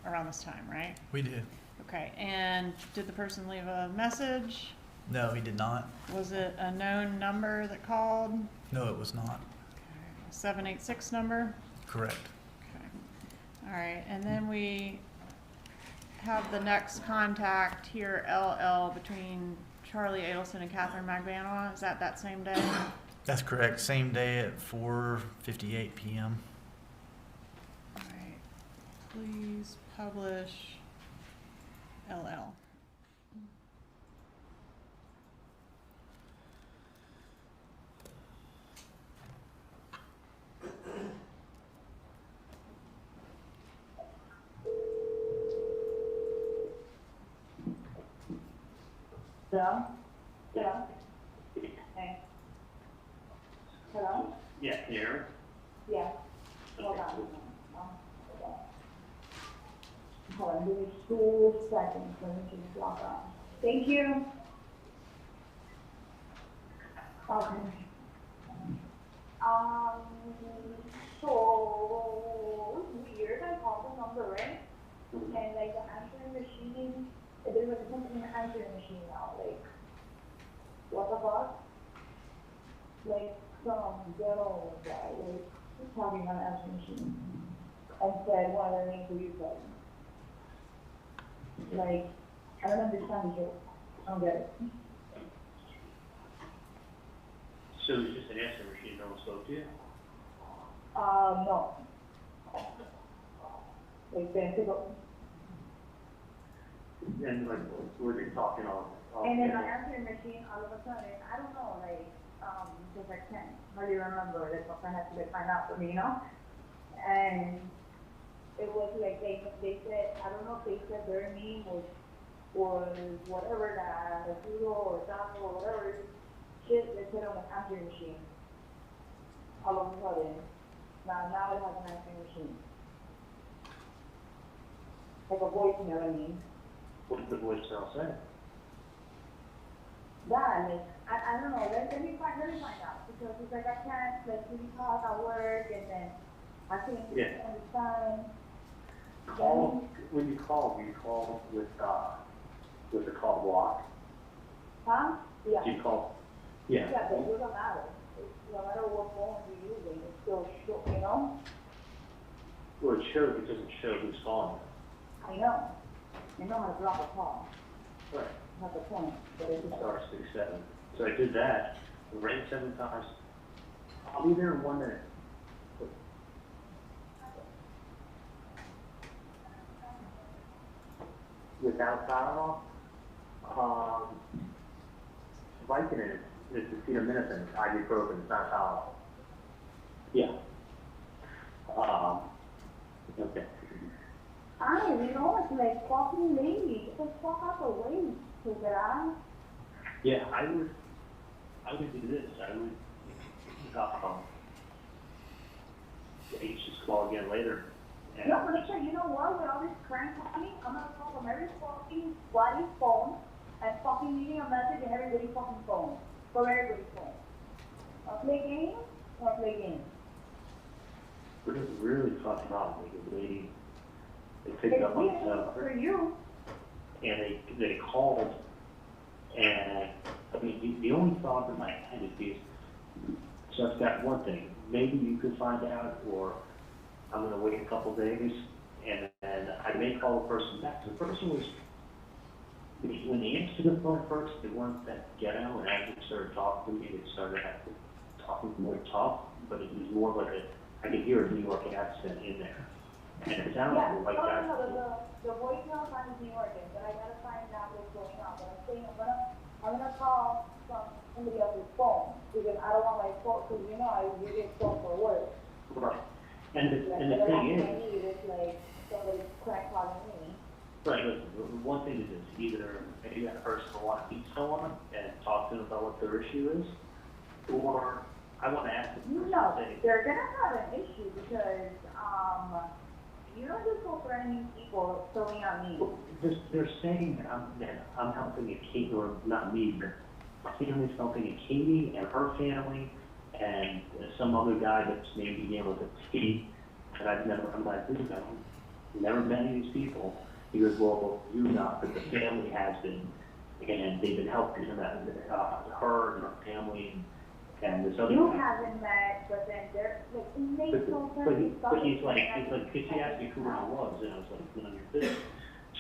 around this time, right? We do. Okay, and did the person leave a message? No, he did not. Was it a known number that called? No, it was not. A 786 number? Correct. Okay. All right, and then we have the next contact here, LL, between Charlie Adelson and Katherine Magbanua. Is that same day? That's correct. Same day at 4:58 p.m. All right, please publish LL. Hello? Hello? Hey. Hello? Yeah, here. Yeah. Hold on. Hold on, give me 2 seconds, let me just log on. Thank you. Okay. So weird, I called the number, right? And like the answering machine, there was something in the answering machine now, like, what the fuck? Like, some ghetto guy, like, talking on the answering machine, and said one of the names that you said. Like, I don't understand the joke, I don't get it. So it's just an answer machine, no one spoke to you? No. Like, And like, were they talking on? and then my answering machine, all of a sudden, I don't know, like, because I can't hardly remember, that's what I had to like, find out for me, you know? And it was like, they said, I don't know if they said their name was whatever, that Tuto or Donna or whatever shit they said on the answering machine. All of a sudden. Now it has an answering machine. Like a voicemail, I mean. What did the voicemail say? That, like, I don't know, let me find out, because it's like I can't, like, really talk at work, and then I can't understand. When you call with the call block. Huh? Yeah. Do you call? Yeah. Yeah, but it doesn't matter. No matter what phone you're using, it's still show, you know? Well, it doesn't show who's calling. I know. I know how to drop a call. Right. That's the point, but it's just. Star 67. So I did that, it rang 7 times. I'll be there in 1 minute. Without Tylenol, Vicodin is acetaminophen, ibuprofen, it's not Tylenol. Yeah. Okay. You know, it's like fucking lady. Just fuck out the way, take it out. Yeah, I would do this. I would, just call again later. And No, but listen, you know what? With all this crank talking, I'm gonna call from every fucking body's phone and fucking leaving a message in everybody's fucking phone. From everybody's phone. I'll play games, I'll play games. But it was really fucking odd, like a lady, they picked up on the cell. For you. And they called, and I mean, the only thought in my head is, so I've got one thing, maybe you could find out, or I'm gonna wait a couple days, and then I may call the person back. The person was, when they answered the phone first, they weren't that ghetto, and as they started talking to me, they started talking more tough, but it was more like I could hear a New York accent in there. And it sounded like that. The voicemail sounds New Yorker, but I gotta find out what's going on. But I'm saying I'm gonna call from somebody else's phone, because I don't want my phone, because you know I use this phone for work. Right. And the Like, thing I is, need is like somebody crack calling me. Right, listen, the one thing is this, either maybe that person will want to meet someone and talk to them about what their issue is, or I want to ask the person, No, say, they're gonna have an issue because, you don't just go threatening people throwing at me. they're saying that I'm helping a Katie, or not me, but my family's helping a Katie and her family, and some other guy that's named began with a T, and I'm like, dude, I've never met any of these people. He goes, well, you not, but the family has been, and they've been helping her and her family, and this other You guy. haven't met, but then they're, like, it makes no sense. But he's like, because he asked me who I was, and I was like, none of your business.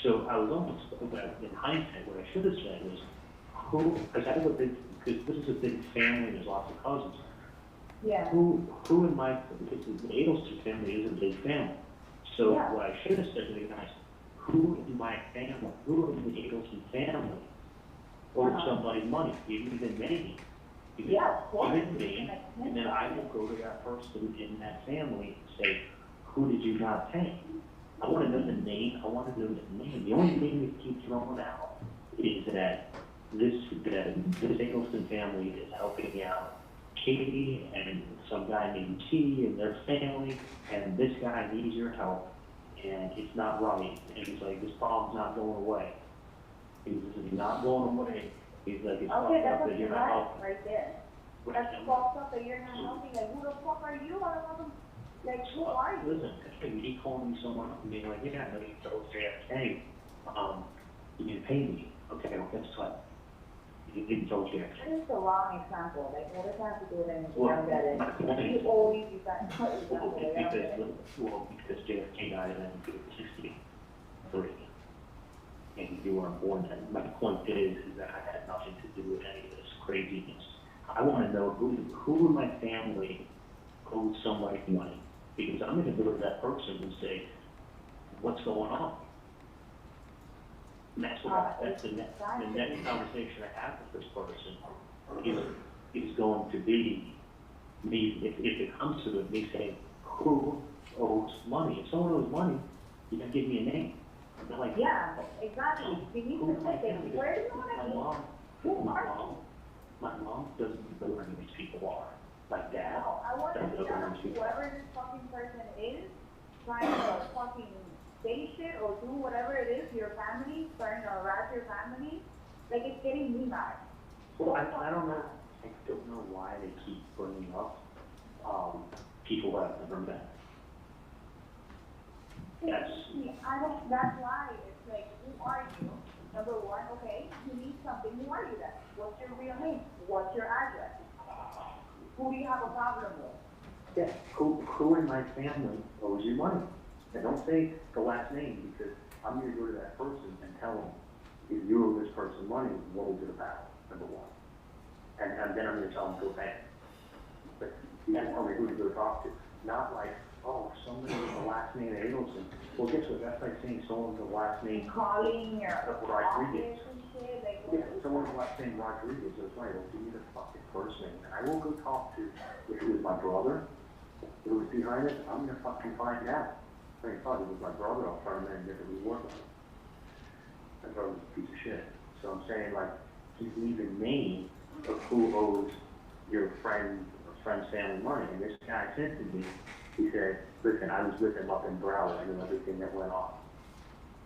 So I was almost, in hindsight, what I should have said was, who, because I have a big, because this is a big family, there's lots of cousins. Yeah. Who in my, because the Adelson family is a big family. So Yeah. what I should have said to the guys, who in my family, who in the Adelson family owed somebody money, even me? Because Yeah, of course. even me, and then I will go to that person in that family and say, who did you not pay? I want to know the name, I want to know the name. The only name we keep throwing out is that this Adelson family is helping out Katie and some guy named T and their family, and this guy needs your help, and it's not right. And he's like, this problem's not going away. This is not going away. He's like, it's fucked Okay, up that's that a you're not threat helping. right there. That's fucked up that you're not helping. Like, who the fuck are you? I don't know. Like, who are you? Listen, he called me someone up and being like, yeah, I know you told JFK, you need to pay me. Okay, well, guess what? You didn't tell JFK. That is the wrong example. Like, what does that have to do with anything? Well, I don't get it. my point is- You always use that example. Like, I don't get it. Because JFK died in 1963, and you weren't born then. My point is that I had nothing to do with any of this craziness. I want to know who in my family owed somebody money, because I'm going to go to that person and say, what's going on? And that's the next conversation I have with this person is going to be me, if it comes to it, me saying, who owes money? If someone owes money, you can give me a name. And they're like, Yeah, exactly. You need to say, family? where do you want to be? Who are you? My mom doesn't know who these people are. My dad No, I want to doesn't know know who these people are. whoever this fucking person is, trying to fucking say shit or do whatever it is to your family, trying to harass your family. Like, it's getting me mad. Well, I don't know. I don't know why they keep bringing up people who I've never met. Yes. That's why it's like, who are you? Number one, okay, you need something, who are you then? What's your real name? What's your address? Who do you have a problem with? Yeah, who in my family owes you money? And don't say the last name, because I'm going to go to that person and tell them, if you owe this person money, what is it about, number one? And then I'm going to tell them, go pay. But you got to tell me who to go talk to. Not like, oh, somebody with the last name Adelson. Well, guess what? That's like saying someone with the last name Calling your Rodriguez. office and shit, like, Yeah, someone with the last name Rodriguez. That's right. Well, give me the fucking first name. And I will go talk to, if it was my brother who was behind it, I'm going to fucking find out. I thought it was my brother. I'll try to make it work on it. My brother's a piece of shit. So I'm saying, like, he's leaving name of who owes your friend's family money. And this guy said to me, he said, listen, I was with him up in Broward. I knew everything that went on.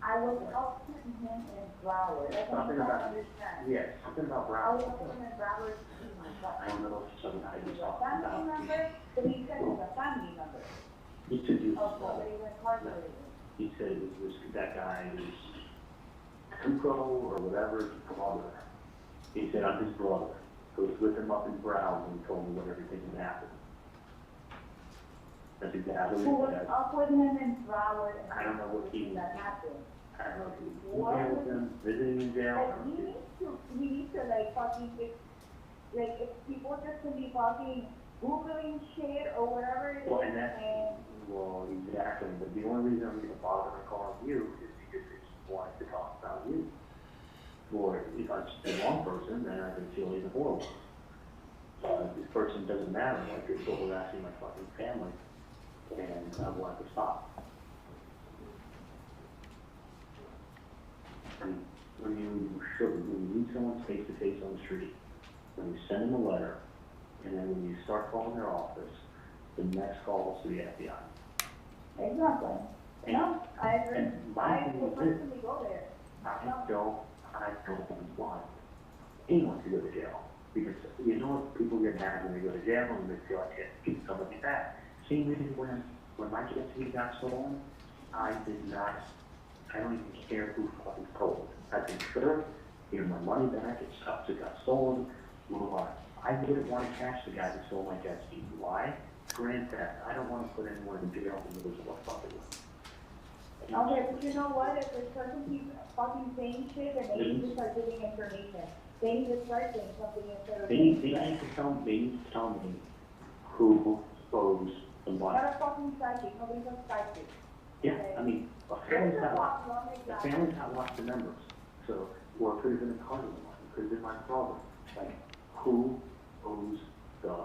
I was up to him in Broward. That's what I Something don't about, understand. yes, something about I Broward. was up to him in Broward to see my I brother. don't know if it's something I He's was a talking family about. member, but he said he's a family member He said he of was, somebody who incarcerated. he said it was that guy was Tuto or whatever, his brother. He said, I'm his brother. So he was with him up in Broward and he told me what everything had happened. That's exactly Who what was he said. up with him in Broward and I don't know what he- that happened. I don't know if he was in jail with him, visiting in jail. Like, he needs to like fucking, if people just can be fucking Googling shit or whatever it is, Well, and that's, and well, exactly, but the only reason I'm even bothering calling you is because they just wanted to talk about you. Or if I'm the wrong person, then I can feel even horrible. This person doesn't matter, like you're still harassing my fucking family, and I want to stop. when you meet someone face to face on the street, when you send them a letter, and then when you start calling their office, the next call is to the FBI. Exactly. And- No, I agree. and my I thing would is this. personally go there. I don't want anyone to go to jail. Because you know what people get mad when they go to jail and they feel like it keeps somebody back. Same reason when my jet ski got stolen, I don't even care who fucking stole it. I said, sure, give my money back, it sucks, it got stolen, move on. I wouldn't want to catch the guy who stole my jet ski. Why? Grand theft. I don't want to put anyone in jail in the middle of a fucking Okay, but you know what? If this person keeps fucking saying shit, then they need to start giving information. They need to start saying something instead of They need to tell me who owes the money. Not a fucking psychic. Nobody's a psychic. Yeah, Okay? I mean, a family's not lost the numbers. So, or it could have been a car money, it could have been my brother. Like, who owes the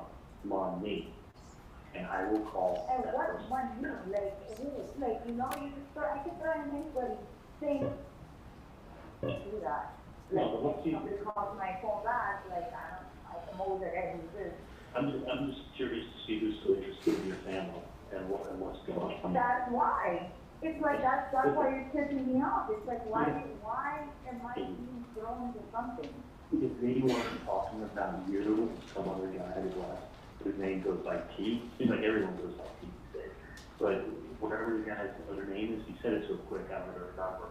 money? And I will call And that what person. money? Like, you know, you just I can throw in anybody saying, do that. No, Like, but let's see. somebody calls my phone back, like, I can always get this. I'm just curious to see who's so interested in your family and what's going on. That's why. It's like, that's why you're tipping me off. It's like, why am I being thrown into something? If they weren't talking about you and some other guy whose name goes by T, seems like everyone goes by T these days. But whatever the guy's other name is, he said it so quick, I don't remember.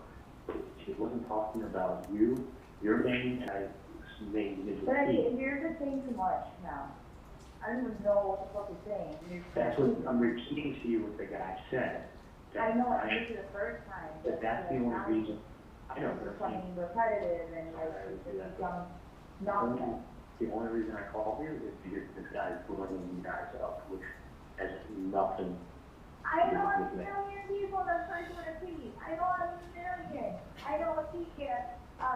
But he wasn't talking about you, your name, and I named it But T. you're just saying too much now. I don't even know what the fuck you're saying. That's what I'm repeating to you what the guy said. I know I did it the first time. But that's the only reason. I know, It's but becoming repetitive and like it's just become nonsense. the only reason I called you is because this guy's blowing you guys up, which has nothing. I know a million people that try to repeat. I know a million. I know a teacher, a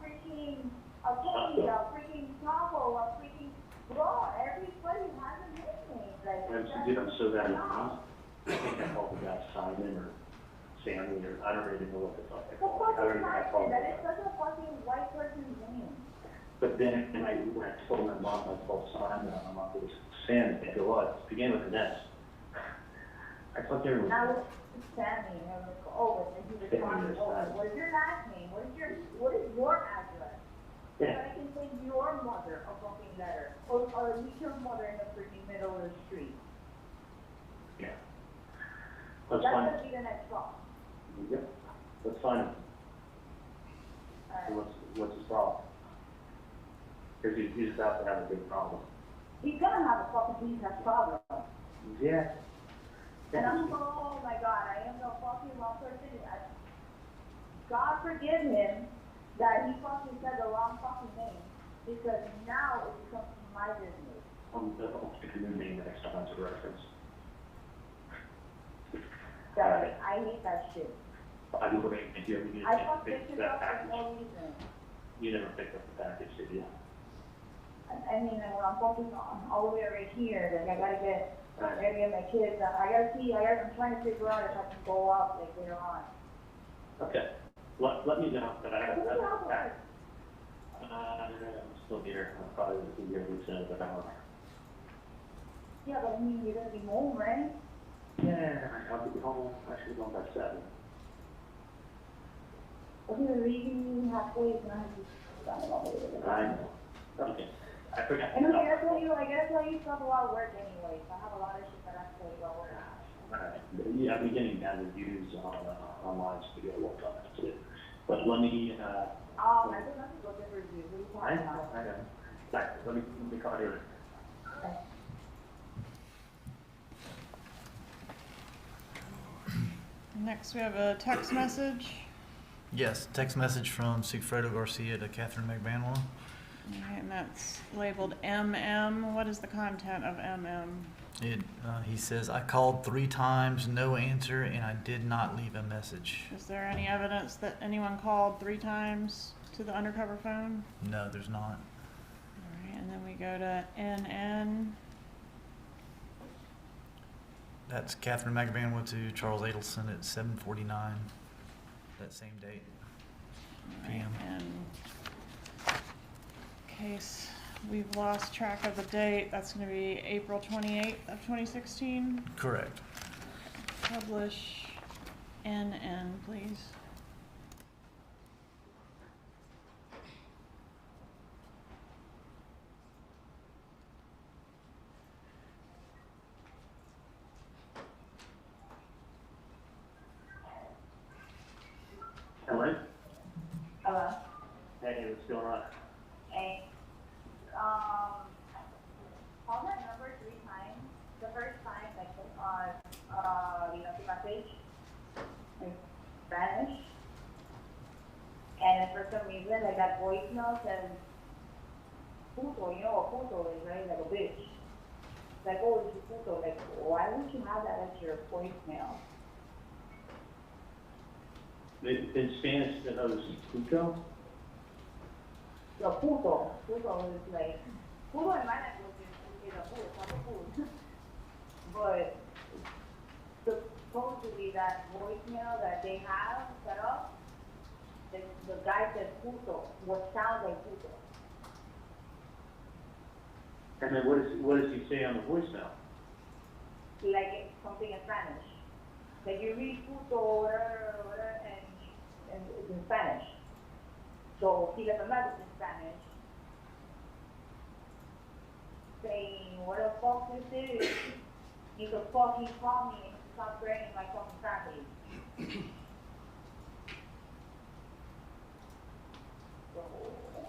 freaking, a Katie, a freaking Bravo, a freaking bro. Everybody has a nickname. Like, I'm so bad at names. I think I called the guy Simon or Sammy or I don't really know what the fuck I the called fuck him. I don't is even know that? called That him. is such a fucking white person's name. But then when I told my mom I called Simon, my mom was Sam, and go, well, it began with an S. I thought they were. I was Sammy, and I was like, oh, and he was talking, oh, what is your last name? What is your address? So Yeah. I can send your mother a fucking letter, or meet your mother in the freaking middle of the street. Yeah. That's That's fine. gonna be the next song. Yep. That's fine. So what's his problem? Because he's about to have a big problem. He's gonna have a fucking business problem. Yeah. And I'm going, oh my God, I am the fucking wrong person. God forgive him that he fucking said the wrong fucking name, because now it becomes my business. I'll pick a new name next time to reference. So I hate that shit. I do wait if you ever get a I chance fucked to this pick shit that up for package. no reason. You never picked up the package, did you? I mean, when I'm focused on all the way right here, like I gotta get my kids. I'm trying to figure out if I can go out like later on. Okay. Let me know that I have Who's that out package. there? I'm still here. I'm probably going to be here soon, but I don't know. Yeah, but I mean, you're gonna be home, right? Yeah, I'll be home. I should be home by 7. Okay, we're leaving you halfway, and I have to. I know. Okay. I forgot. And I gotta tell you stuff about work anyway. So I have a lot of shit that I have to tell you about work. Alright. Yeah, I've been getting bad reviews on online, so we gotta work on that too. But let me, Oh, I don't have to go to reviews. What are you talking about? I know. Right, let me call you. Okay. Next, we have a text message. Yes, text message from Sigfredo Garcia to Katherine Magbanua. Okay, and that's labeled MM. What is the content of MM? He says, I called 3 times, no answer, and I did not leave a message. Is there any evidence that anyone called 3 times to the undercover phone? No, there's not. All right, and then we go to NN. That's Katherine Magbanua to Charles Adelson at 7:49, that same date. PM. And in case we've lost track of the date, that's gonna be April 28th of 2016. Correct. Publish NN, please. Hello? Hello? Hey, what's going on? Hey, call that number 3 times. The first time, like, the message, in Spanish. And for some reason, like, that voicemail says, puto, you know what puto is, right? Like a bitch. Like, oh, it's a puto. Like, why would you have that as your voicemail? In Spanish, it was Tuto? The puto. Puto is like, puto in my language is a food, it's not a food. But supposedly that voicemail that they have set up, the guy says puto, what sounds like puto. And then what does he say on the voicemail? Like it's something in Spanish. Like you read puto, whatever, and it's in Spanish. So he left a message in Spanish saying, what the fuck this is? You can fucking call me and stop threatening my fucking family. So,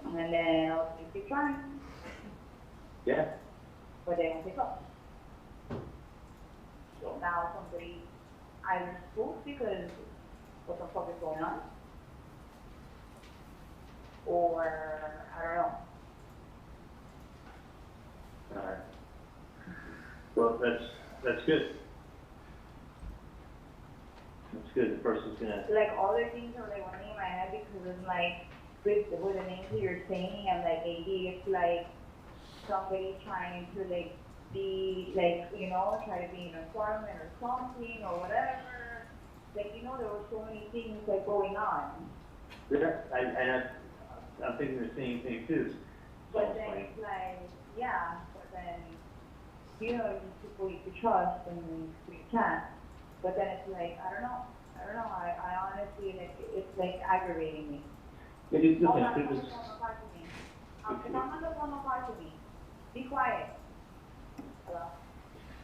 and then I was just keep trying, Yeah. but they won't pick up. So now somebody either spoke because what the fuck is going on, or I don't know. Alright. Well, that's good. That's good. The person's gonna. Like other things are like running in my head because it's like with the names that you're saying, I'm like maybe it's like somebody trying to like be like, you know, try to be an informant or something or whatever. Like, you know, there were so many things like going on. Yeah, I'm thinking the same thing too. But then it's like, yeah, but then, you know, these people you could trust and you can't. But then it's like, I don't know. I honestly, like, it's like aggravating me. It is, Oh, listen, that's it on was, the phone, apart to me. If I'm on the phone, apart to me. Be quiet. Hello?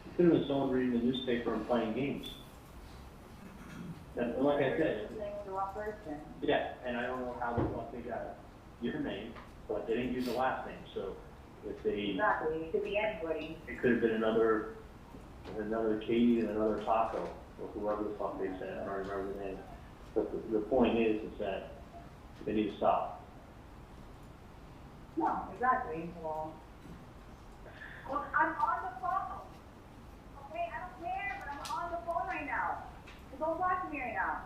it could have been someone reading the newspaper and playing games. And like I said, You're saying the wrong person. yeah, and I don't know how the fuck they got your name, but they didn't use the last name, so if they, Exactly. It could be anybody. it could have been another Katie and another Taco, or whoever the fuck they said, I don't remember the name. But the point is that they need to stop. No, exactly. Well, I'm on the phone. Okay, I don't care, but I'm on the phone right now. So don't talk to me right now.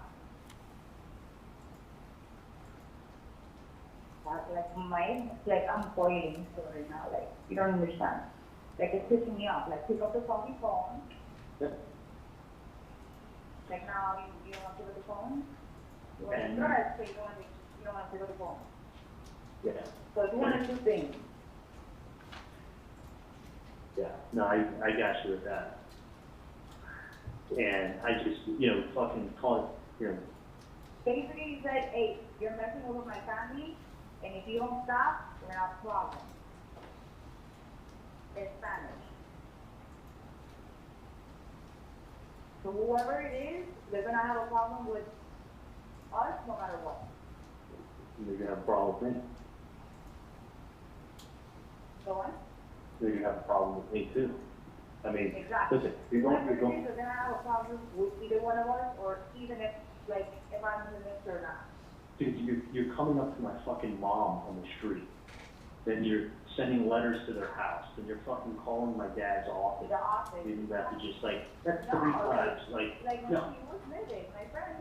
Like I'm boiling so right now. Like you don't understand. Like it's pissing me off. Like pick up the fucking phone. Yeah. Like now you don't want to pick up the phone. You want to And- stress, so you don't want to pick up the phone. Yeah. So it's one of two things. Yeah, no, I got you with that. And I just, fucking call it, Basically, he said, hey, you're messing with my family, and if you don't stop, we're gonna have a problem. In Spanish. So whoever it is, they're gonna have a problem with us no matter what. you're gonna have a problem with me. Go on? You're gonna have a problem with me too. I mean, Exactly. listen, Whoever it is, they're gonna have a problem with either one of us, or even if I'm in the mix or not. dude, you're coming up to my fucking mom on the street. Then you're sending letters to their house. Then you're fucking calling my dad's office. The office. You have to just that's No, 3 times. like when no. he was living, my friend,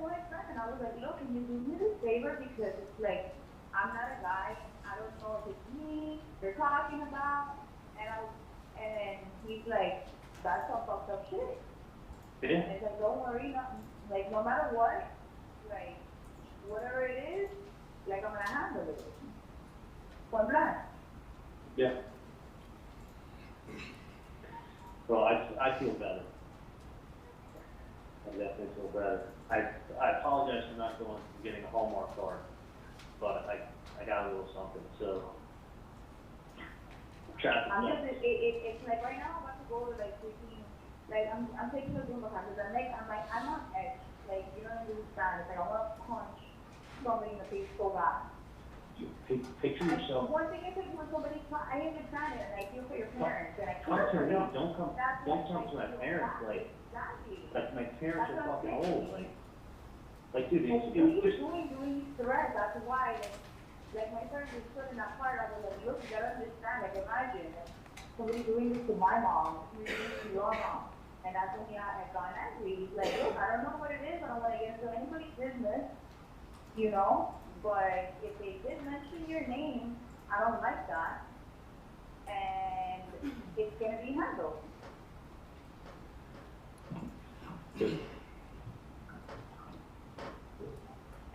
and I was like, look, can you do me this favor? Because it's like, I'm not a guy, I don't know if it's me they're talking about, and then he's like, that's some fucked up shit. Yeah. And it's like, don't worry, no matter what, like, whatever it is, like I'm gonna handle it. Point blank. Yeah. Well, I feel better. I definitely feel better. I apologize for not going and getting a Hallmark card, but I got a little something, so. Traffic I'm light. just, it's like right now I'm about to go to like freaking, like I'm taking a Zumba class, because I'm on edge, like, you don't understand, it's like I wanna punch somebody in the face so bad. Picture yourself. One thing is like when somebody, I understand it, and I feel for your parents, and I Come care to for me, them. don't come to my parents, like my parents are fucking old, like dude, Like, it's just, doing threats, that's why, like my parents was put in that part, I was like, look, you gotta understand, like imagine, somebody doing this to my mom, doing this to your mom, and that's when I had gone angry, like, look, I don't know what it is, I don't wanna get into anybody's business, you know, but if they did mention your name, I don't like that, and it's gonna be handled.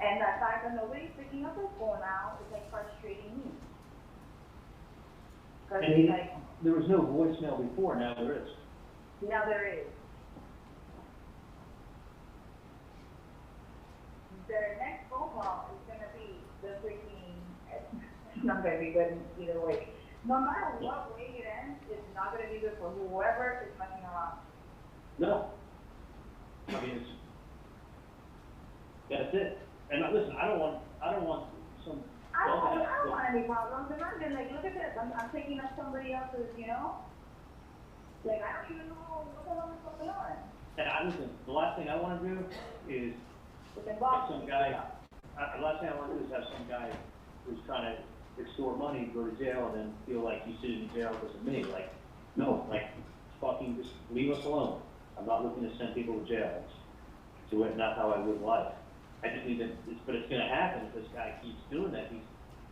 And the fact that nobody's picking up their phone now is like frustrating me. Cause and it's like, there was no voicemail before, now there is. now there is. Their next phone call is gonna be the freaking, it's not gonna be good either way. No matter what way it ends, it's not gonna be good for whoever is messing around. No. I mean, that's it. And listen, I don't want some. I don't want any problems. Imagine, like, look at this. I'm taking up somebody else's, you know? Like, I don't even know what the hell is going on. And listen, the last thing I want to do is With have involved. some guy. The last thing I want to do is have some guy who's trying to extort money go to jail and then feel like he's sitting in jail because of me. Like, no, like, fucking just leave us alone. I'm not looking to send people to jail. It's not how I live life. I just need to, but it's gonna happen if this guy keeps doing that.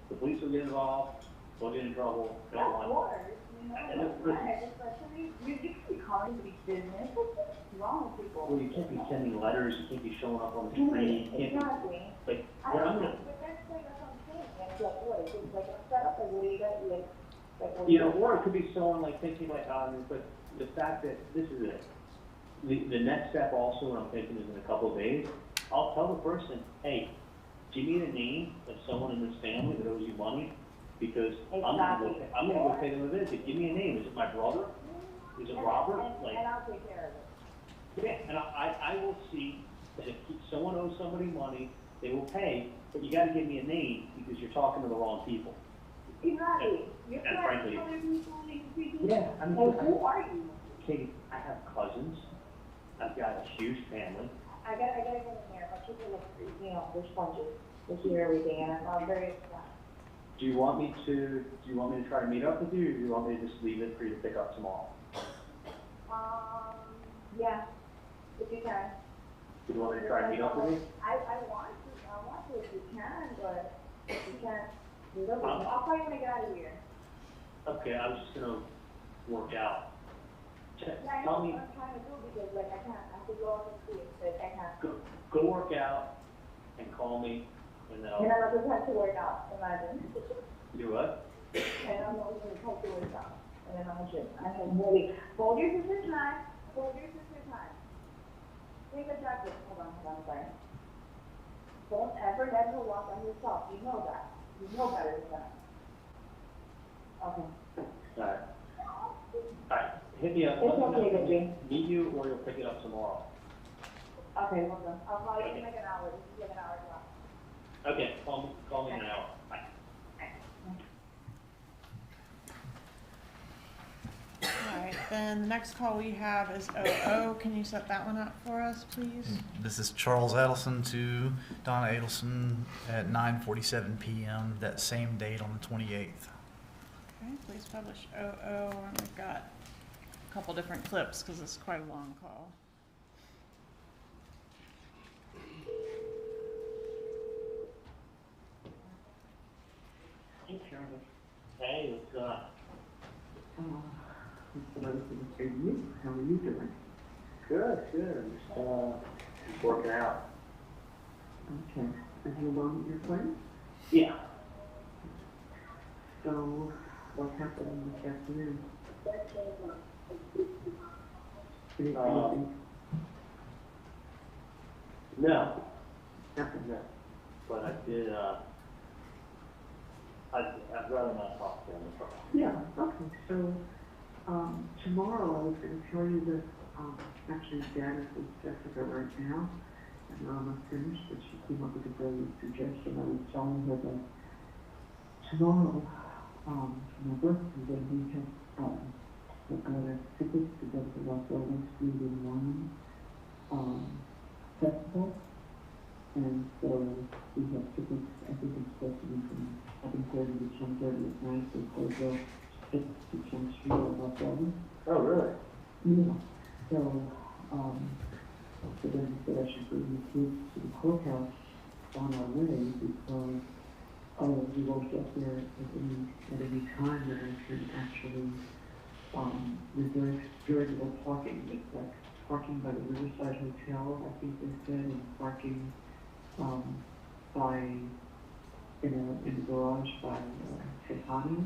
The police will get involved, they'll get in trouble, Of they'll want. course, you know, And it's especially, you can be calling these business, what's wrong with people? Well, you can't be sending letters, you can't be showing up on the street, you can't Exactly. be, like, I what don't I'm know, gonna, but that's like, that's what I'm saying, it's like, what, it's like a setup, like, what do you got, like, what do you know, or it could be someone like thinking like, but the fact that, this is it. The next step also, what I'm thinking is in a couple of days, I'll tell the person, hey, give me the name of someone in this family that owes you money, because I'm gonna go pay them a visit. Give me a name. Is it my brother? Is it Robert? Like, and I'll take care of it. yeah, and I will see that if someone owes somebody money, they will pay, but you gotta give me a name because you're talking to the wrong people. Exactly. You're And trying frankly- to other people, these people. Yeah, I mean, Like, who are you? Katie, I have cousins. I've got a huge family. I gotta get in there, but people look, you know, they're sponges, they hear everything, and I'm very upset. Do you want me to try to meet up with you, or do you want me to just leave it for you to pick up tomorrow? Yeah, if you can. Do you want me to try to meet up with you? I want to if you can, but if you can't, I'll call you when I get out of here. Okay, I was just gonna work out. Yeah, I know Tell what me, I'm trying to do because like I can't, I have to go up and see it, but I can't. go work out and call me, and then And I'll, I'm not going to work out, imagine. do what? And I'm not going to talk to work out. And then I'm just, I can really, hold your sister's time, hold your sister's time. Take a jacket, hold on, sorry. Don't ever let her walk on yourself, you know that. You know better than that. Okay. Alright, hit me up. It's okay, baby. Meet you, or you'll pick it up tomorrow. Okay, hold on. I'll call you in like an hour. This is like an hour as well. Okay, call me in an hour. Bye. Alright, then the next call we have is 00. Can you set that one up for us, please? This is Charles Adelson to Donna Adelson at 9:47 p.m. that same date on the 28th. Okay, please publish 00, and we've got a couple different clips because it's quite a long call. Hey, Charlie. Hey, what's going on? How are you doing? Good. Just working out. Okay. Are you alone at your place? Yeah. So, what happened this afternoon? Anything? No, Nothing. no. But I did, I'd rather not talk to them. Yeah, okay, so, tomorrow I was gonna tell you that, actually Dad is with Jessica right now, and we're almost finished, but she came up with a brilliant suggestion. I was telling her that tomorrow, remember, we're gonna be, we're gonna have tickets to go to the Los Angeles Food and Wine, festival. And so we have tickets, I think it's supposed to be from 7:30 to 10:30 at night, so they go 6 to 10 Street or Los Angeles. Oh, really? Yeah, so, so then we said I should bring the kids to the courthouse on our way because, we won't get there at any time that I can actually, reserve durable parking. It's like parking by the Riverside Hotel, I think they said, and parking, in the garage by, Tejani.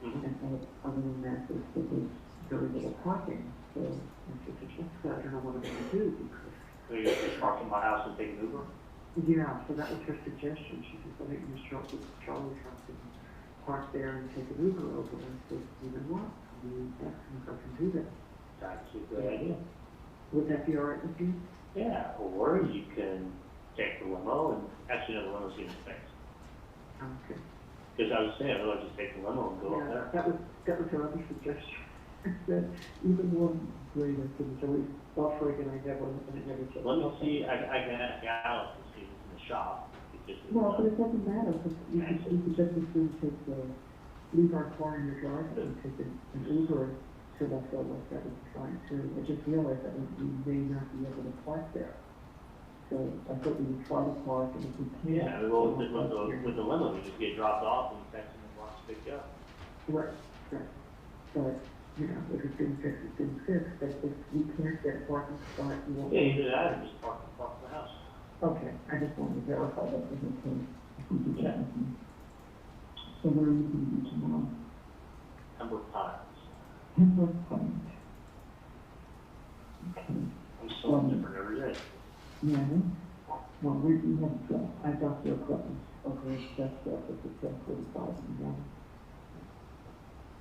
And other than that, there's very little parking. So I said to Jessica, I don't know what I'm gonna do because, So you're just park in my house and take an Uber? yeah, so that was her suggestion. She said, why don't you just show up with Charlie's house and park there and take an Uber over? And I said, you know what? I mean, that's, if I can do that. That's a good idea. Would that be all right with you? Yeah, or you can take the limo and, actually no, the limo's getting fixed. Okay. Because I was saying, I'd just take the limo and go up there. That was her other suggestion. I said, even one way that it's always buffering and I never said. Let me see, I can ask Alex to see what's in the shop. No, but it doesn't matter, because you could just as soon leave our car in your driveway and take an Uber to Los Angeles. That was fine too. I just realized that we may not be able to park there. So I thought we would try to park and if we can't. Yeah, well, with the limo, you just get dropped off and you text them and watch to pick you up. Right, right. But, you know, if it's been fixed, it's been fixed. But if we can't get a parking spot, we won't. Yeah, either that or just park in the house. Okay, I just wanted to verify that was okay. If we do that with me. So where are you going to be tomorrow? Pembroke Pines. Pembroke Pines. Okay. I'm so different every day. Yeah. Well, we have I got your equipment over at that stuff at the 10:45 in the morning.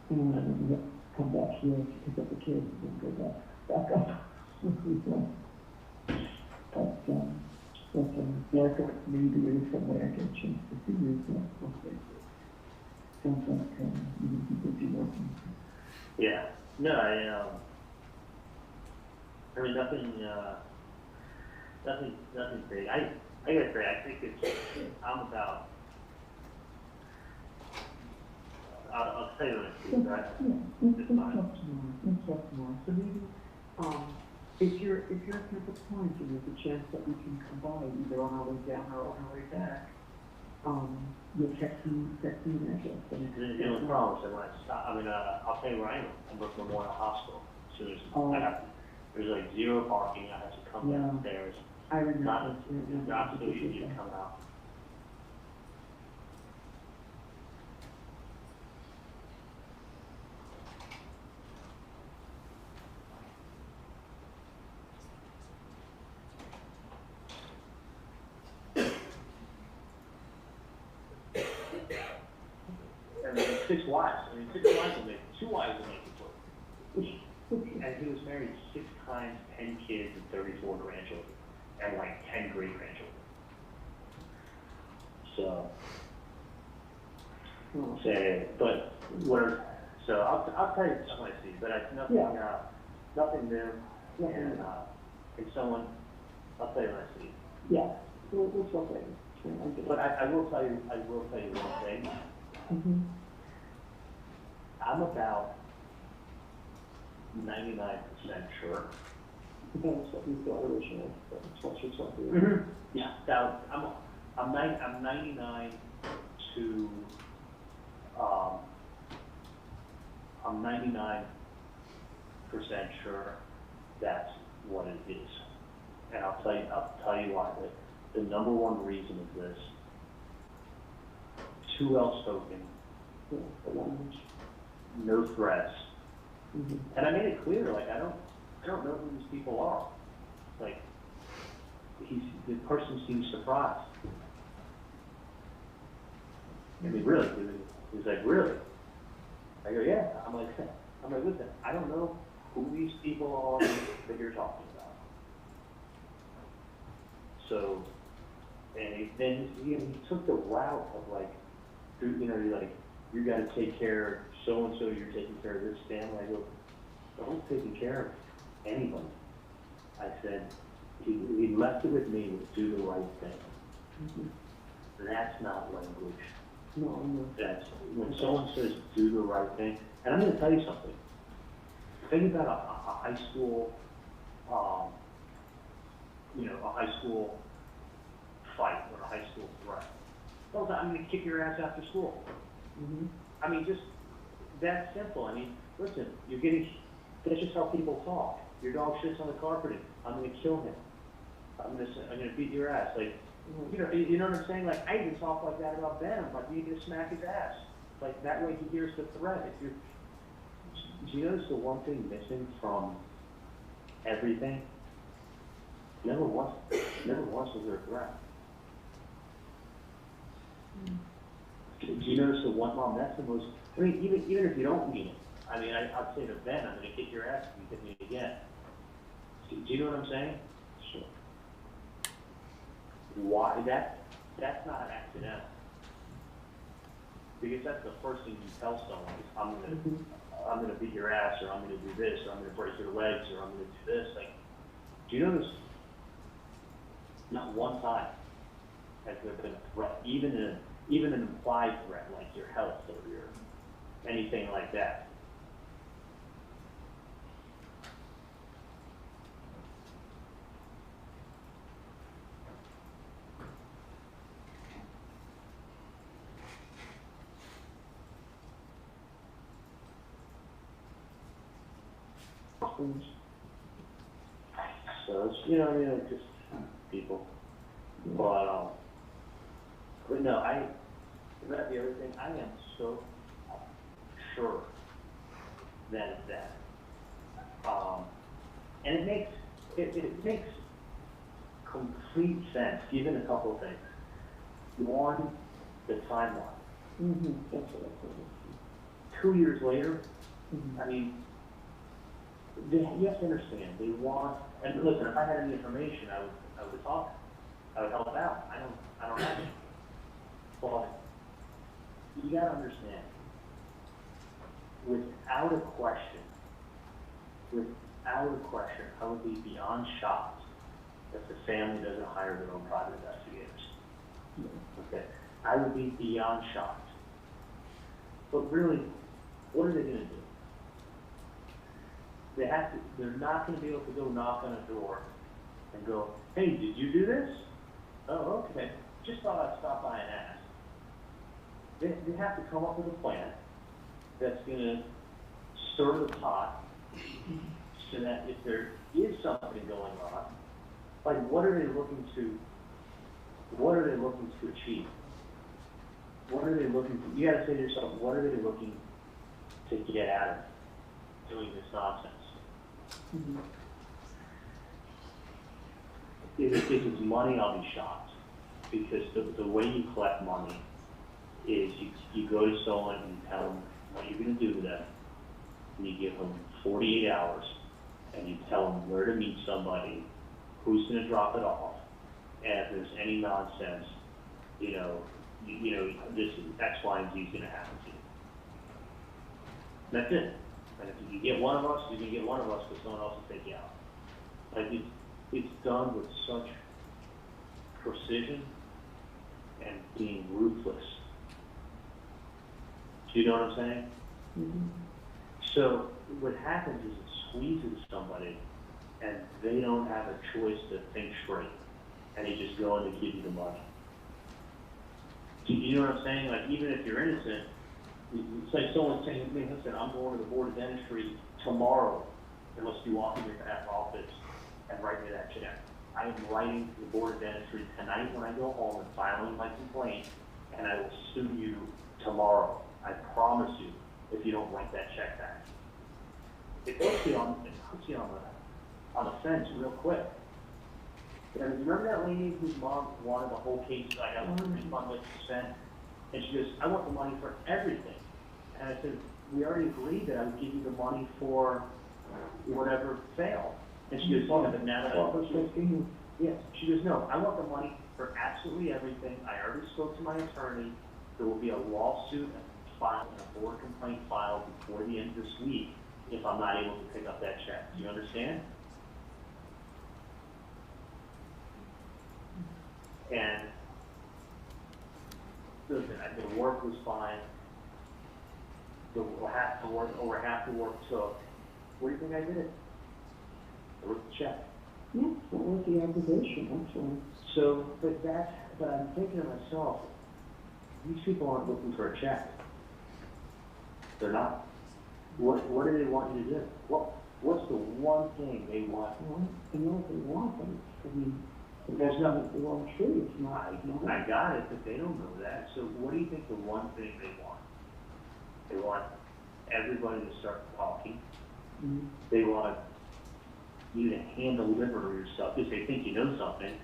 And then we come back here to pick up the kids and then go back up. But, like, maybe there is some way I get a chance to see you, so, okay. Sounds like, you need to be busy working. Yeah. No, I mean, nothing big. I gotta say, I think I'm about, I'll tell you what it is, right? Yeah, let's talk tomorrow. So maybe, if you're at Pembroke Pines and there's a chance that we can come by either on our way down or on our way back, you'll text me an address. The only problem is that when I stop, I mean, I'll tell you where I am. I'm at Memorial Hospital. So there's like zero parking. I have to come downstairs. I remember. It's not so easy to come out. And then 6 wives. I mean, 6 wives will make it. 2 wives will make it work. And he was married 6 times, 10 kids, and 34 grandchildren, and like 10 great grandchildren. So, but we're, so I'll tell you something I see, but it's nothing, nothing new. And someone, I'll tell you what I see. Yeah, we'll talk later. But I will tell you one thing. Mm-hmm. I'm about 99% sure. That's what we thought originally, but it's what you're talking about. Mm-hmm. Yeah, I'm 99 to, I'm 99% sure that's what it is. And I'll tell you why. The number one reason is this. too well spoken, Yeah, the language. no threats. Mm-hmm. And I made it clear, like, I don't know who these people are. Like, the person seems surprised. I mean, really, he was like, really? I go, yeah. I'm like, listen, I don't know who these people are that you're talking about. So, and then he took the route of like, you know, you're like, you got to take care of so-and-so, you're taking care of this family. I go, I wasn't taking care of anybody. I said, he left it with me to do the right thing. Mm-hmm. That's not language. No. That's, when someone says do the right thing, and I'm going to tell you something. Think about a high school, you know, a high school fight or a high school threat. Well, I'm going to kick your ass after school. Mm-hmm. I mean, just that simple. I mean, listen, that's just how people talk. Your dog shits on the carpeting. I'm going to kill him. I'm going to beat your ass. Like, you know what I'm saying? Like, I even talk like that about Ben. I'm like, you need to smack his ass. Like, that way he hears the threat. Do you notice the one thing missing from everything? Never once was there a threat. Do you notice the one mom? That's the most. I mean, even if you don't mean it. I mean, I'd say to Ben, I'm going to kick your ass if you hit me again. Do you know what I'm saying? Sure. Why? That's not an accident. Because that's the first thing you tell someone is, I'm gonna beat your ass, or I'm gonna do this, or I'm gonna break your legs, or I'm gonna do this. Like, do you notice? Not one time has there been a threat, even an implied threat, like your health or your anything like that. So it's, you know, I mean, just people. But no, about the other thing, I am so sure that it's that. And it makes complete sense, given a couple of things. One, the timeline. Mm-hmm. That's what I thought. 2 years later, Mm-hmm. I mean, you have to understand, they want, and listen, if I had any information, I would talk. I would help out. I don't have it. But you gotta understand, without a question, I would be beyond shocked if the family doesn't hire their own private investigators. Okay? I would be beyond shocked. But really, what are they gonna do? They're not going to be able to go knock on a door and go, hey, did you do this? Oh, okay. Just thought I'd stop by and ask. They have to come up with a plan that's going to stir the pot so that if there is something going on, like what are they looking to achieve? What are they looking to, you got to say to yourself, what are they looking to get out of doing this nonsense? Mm-hmm. If it's money, I'll be shocked. Because the way you collect money is you go to someone and you tell them what you're going to do with them. And you give them 48 hours. And you tell them where to meet somebody, who's going to drop it off. And if there's any nonsense, you know, this X, Y, and Z is going to happen to you. That's it. And if you get one of us, you're going to get one of us, but someone else will take you out. Like it's done with such precision and being ruthless. Do you know what I'm saying? Mm-hmm. So what happens is it squeezes somebody, and they don't have a choice to think straight, and they just go in to give you the money. Do you know what I'm saying? Like even if you're innocent. It's like someone saying to me, listen, I'm going to the Board of Dentistry tomorrow, unless you walk in your back office and write me that check. I am writing to the Board of Dentistry tonight when I go home and filing my complaint and I will sue you tomorrow. I promise you, if you don't write that check back. It puts you on the fence real quick. And remember that lady whose mom wanted the whole case, I got to refund what she spent? And she goes, I want the money for everything. And I said, we already agreed that I would give you the money for whatever failed. And she goes, oh, but now that yes. She goes, no, I want the money for absolutely everything. I already spoke to my attorney. There will be a lawsuit filed, a board complaint filed before the end of this week if I'm not able to pick up that check. Do you understand? And listen, the work was fine. Over half the work took. What do you think I did? I wrote the check. Yeah, what was the accusation, that's all. So, but I'm thinking to myself, these people aren't looking for a check. They're not. What do they want you to do? What's the one thing they want? Well, they know what they want, but I mean, There's nothing. the wrong tree, it's not. I got it, but they don't know that. So what do you think the one thing they want? They want everybody to start talking. Mm-hmm. They want you to hand deliver yourself, because they think you know something,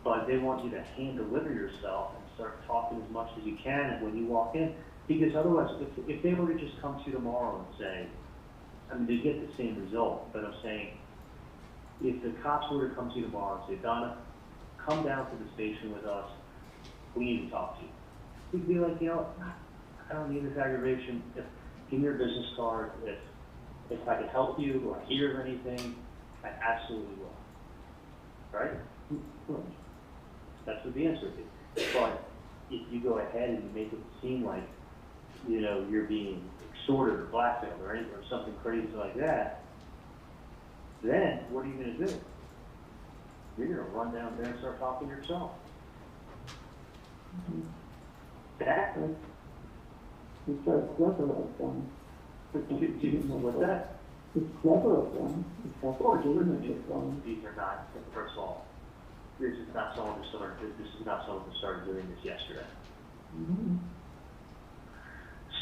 but they want you to hand deliver yourself and start talking as much as you can when you walk in. Because otherwise, if they were to just come to you tomorrow and say, I mean, they get the same result, but I'm saying, if the cops were to come to you tomorrow and say, Donna, come down to the station with us, we need to talk to you. You'd be like, you know, I don't need this aggravation. Give me your business card. If I can help you or hear of anything, I absolutely will. Right? Right. That's what the answer would be. But if you go ahead and you make it seem like, you know, you're being extorted or blackmailed or anything or something crazy like that, then what are you going to do? You're going to run down there and start talking yourself. Mm-hmm. That? It's so clever of them. What's that? It's clever of them. It's Of course, these are not, first of all, this is not someone who started doing this yesterday. Mm-hmm.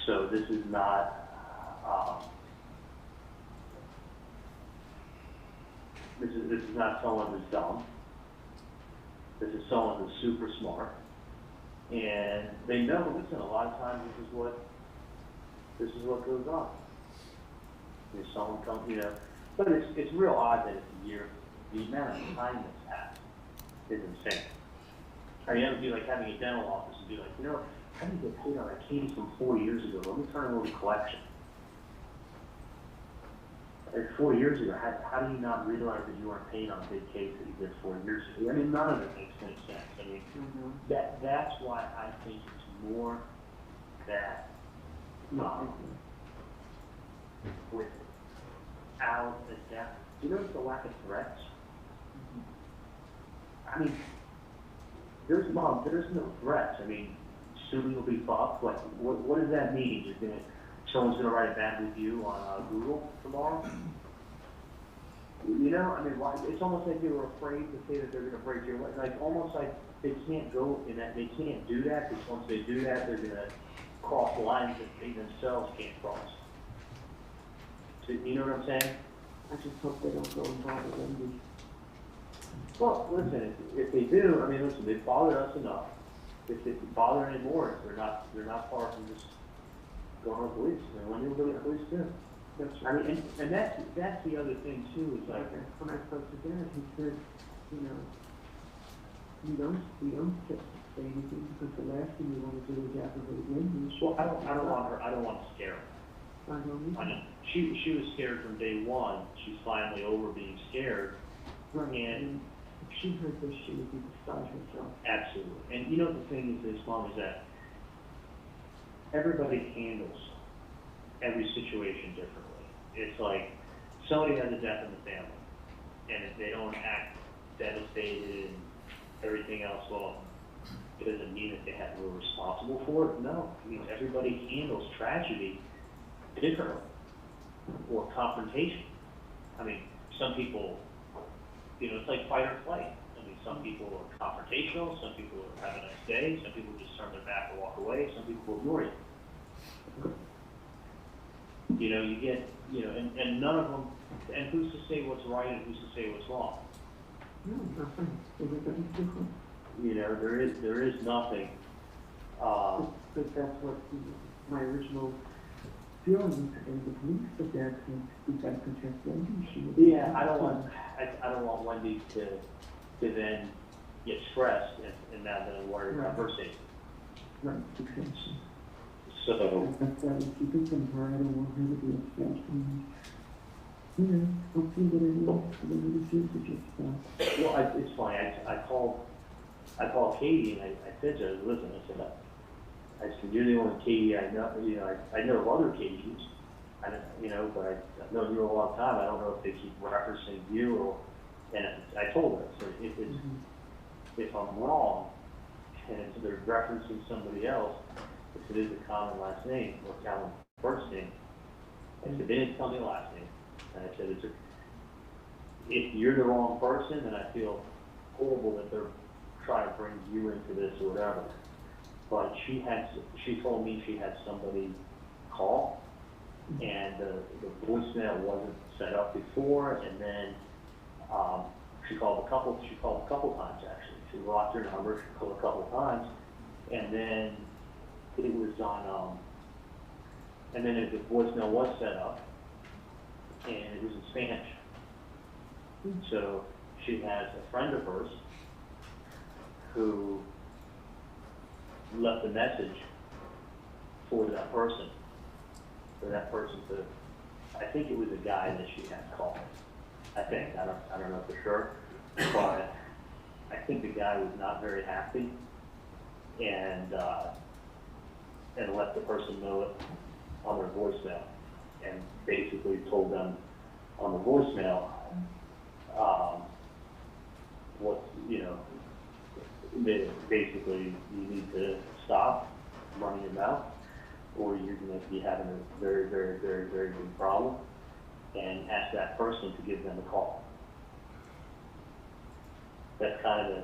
So this is not, this is not someone who's dumb. This is someone who's super smart. And they know, listen, a lot of times this is what goes on. If someone comes, you know, but it's real odd that it's a year. The amount of time that's passed is insane. I mean, it would be like having a dental office and be like, you know, I didn't get paid on a case from 4 years ago. Let me turn it over to collection. Like 4 years ago, how do you not realize that you weren't paying on a big case that you did 4 years ago? I mean, none of it makes any sense. I mean, that's why I think it's more that without a doubt. Do you notice the lack of threats? I mean, there's no threats. I mean, soon you'll be fucked. Like, what does that mean? Someone's gonna write a bad review on Google tomorrow? You know, I mean, it's almost like they were afraid to say that they're gonna break your leg. Like, almost like they can't go in that. They can't do that because once they do that, they're gonna cross lines that they themselves can't cross. So, you know what I'm saying? I just hope they don't go and bother Wendy. Well, listen, if they do, I mean, listen, they've bothered us enough. If they bother anymore, they're not far from just going to the police. I mean, when you go to the police too. That's I mean, and that's the other thing too, is like, when I spoke to Dad, he said, you know, we don't say anything because the last thing we want to do is aggravate Wendy. well, I don't want to scare her. I know. She was scared from day one. She's finally over being scared. Right. And if she heard this, she would be beside herself. absolutely. And you know the thing is this, Mom, is that everybody handles every situation differently. It's like somebody has a death in the family, and if they don't act devastated and everything else, well, it doesn't mean that we're responsible for it. No, I mean, everybody handles tragedy differently, or confrontation. I mean, some people, you know, it's like fight or flight. I mean, some people are confrontational, some people are have a nice day, some people just turn their back and walk away, some people ignore you. You know, you get, you know, and none of them, and who's to say what's right and who's to say what's wrong? No, nothing. Everybody's different. You know, there is nothing. But that's what my original feeling, and the police said that we got to protect Wendy. Yeah, I don't want Wendy to then get stressed and now then worry about her safety. Right, exactly. So, That's why we keep it from her. I don't want her to be upset. And, you know, hopefully whatever we do to just well, it's funny. I called Katie and I said to her, listen, I said, you're the only Katie I know. You know, I know of other Katies. I don't, you know, but I've known you a long time. I don't know if they keep referencing you or. And I told her, so if I'm wrong, and they're referencing somebody else, if it is a common last name or common first name, I said, they didn't tell me last name. And I said, if you're the wrong person, then I feel horrible that they're trying to bring you into this or whatever. But she told me she had somebody call, and the voicemail wasn't set up before, and then she called a couple times actually. She locked her number, she called a couple times, and then it was on, and then the voicemail was set up, and it was in Spanish. So she has a friend of hers who left a message for that person to, I think it was a guy that she had called. I don't know for sure, but I think the guy was not very happy and let the person know it on their voicemail, and basically told them on the voicemail what, you know, basically you need to stop running your mouth or you're going to be having a very, very, very, very big problem, and ask that person to give them a call. That's kind of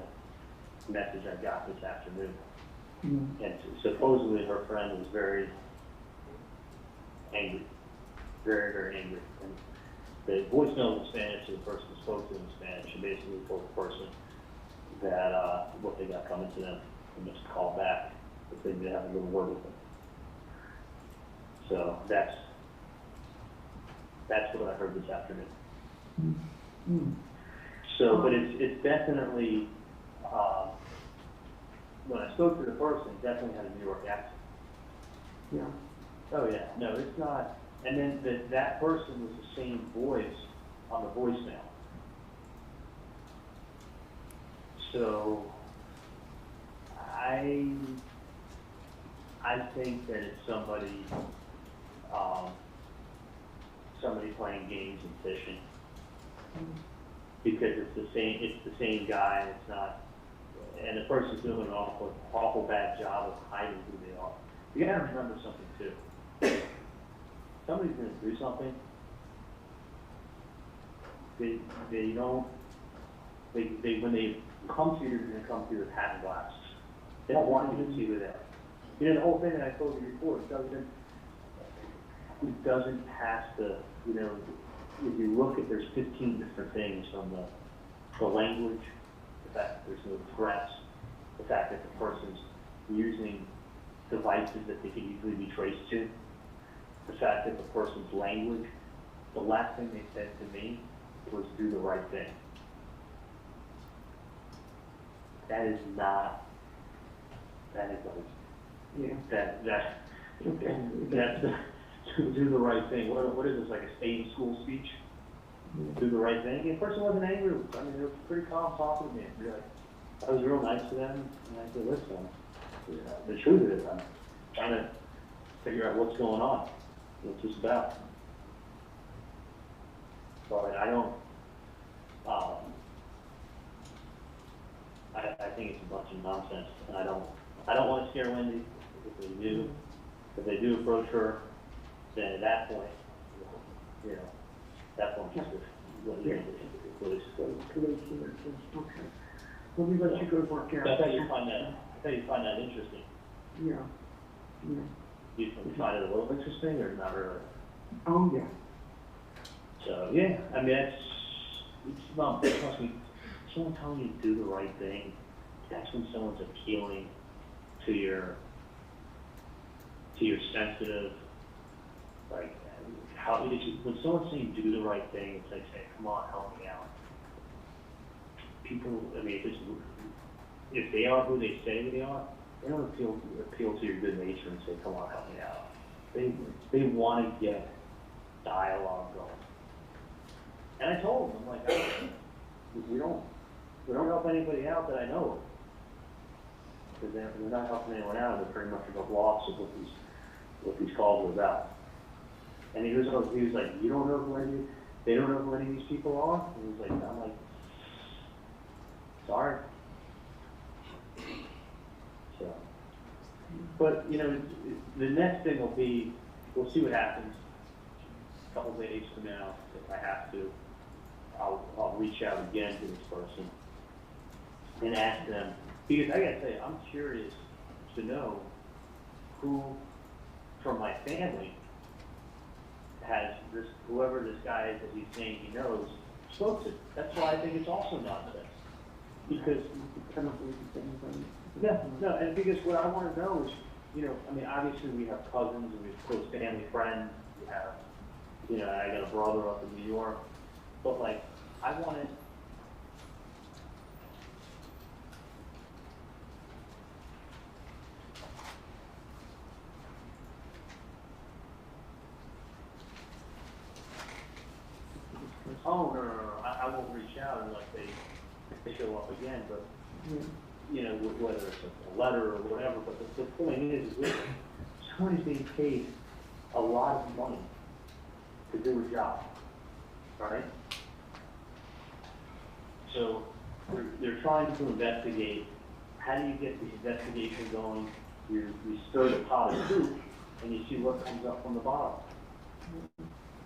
the message I got this afternoon. Mm-hmm. And supposedly her friend was very angry, very, very angry. And the voicemail was in Spanish, and the person spoke to them in Spanish, and basically told the person that what they got coming to them, and just call back if they did have a little word with them. So that's what I heard this afternoon. Mm-hmm. So, but it's definitely, when I spoke to the person, it definitely had a New York accent. Yeah. Oh yeah, no, it's not. And then that person was the same voice on the voicemail. So, I think that it's somebody playing games and fishing, because it's the same guy, and it's not, and the person's doing an awful bad job of hiding who they are. You gotta remember something too. Somebody's gonna do something. When they come to you, they're gonna come to you with hat and glasses. They don't want you to see who they are. You know, the whole thing that I told you before, it doesn't have to, you know, if you look at, there's 15 different things from the language, the fact that there's no threats, the fact that the person's using devices that they can easily be traced to, the fact that the person's language, the last thing they said to me was do the right thing. That is like, Yeah. That's do the right thing. What is this, like a state school speech? Yeah. Do the right thing. And the person wasn't angry. I mean, they were pretty calm talking to me. They're like, I was real nice to them, and I said, listen, the truth is, I'm trying to figure out what's going on, what's this about. But I don't. I think it's a bunch of nonsense, and I don't want to scare Wendy. If they do approach her, then at that point, you know, that point just what you Okay. Let me let you go work out. I thought you'd find that interesting. Yeah, yeah. You find it a little interesting or not really? Oh, yeah. So, yeah, I mean, it's not, trust me, someone telling you to do the right thing, that's when someone's appealing to your sensitive, like, when someone's saying do the right thing, it's like, say, come on, help me out. People, I mean, if they are who they say they are, they don't appeal to your good nature and say, come on, help me out. They want to get dialogue going. And I told them, I'm like, we don't help anybody out that I know of. Because they're not helping anyone out, they're pretty much above loss of what these calls are about. And he was like, you don't know they don't know who any of these people are? And he's like, I'm like, sorry. So, but, you know, the next thing will be, we'll see what happens. A couple days from now, if I have to, I'll reach out again to this person and ask them, because I gotta tell you, I'm curious to know who from my family has this, whoever this guy is that he's saying he knows, spoke to. That's why I think it's also nonsense. Because, no, and because what I want to know is, you know, I mean, obviously we have cousins and we have close family friends. We have, you know, I got a brother up in New York. But, like, I wanted, no, I won't reach out unless they show up again, but, you know, whether it's a letter or whatever, but the point is listen, someone is being paid a lot of money to do a job, right? So they're trying to investigate. How do you get the investigation going? You stir the pot of soup, and you see what comes up from the bottom.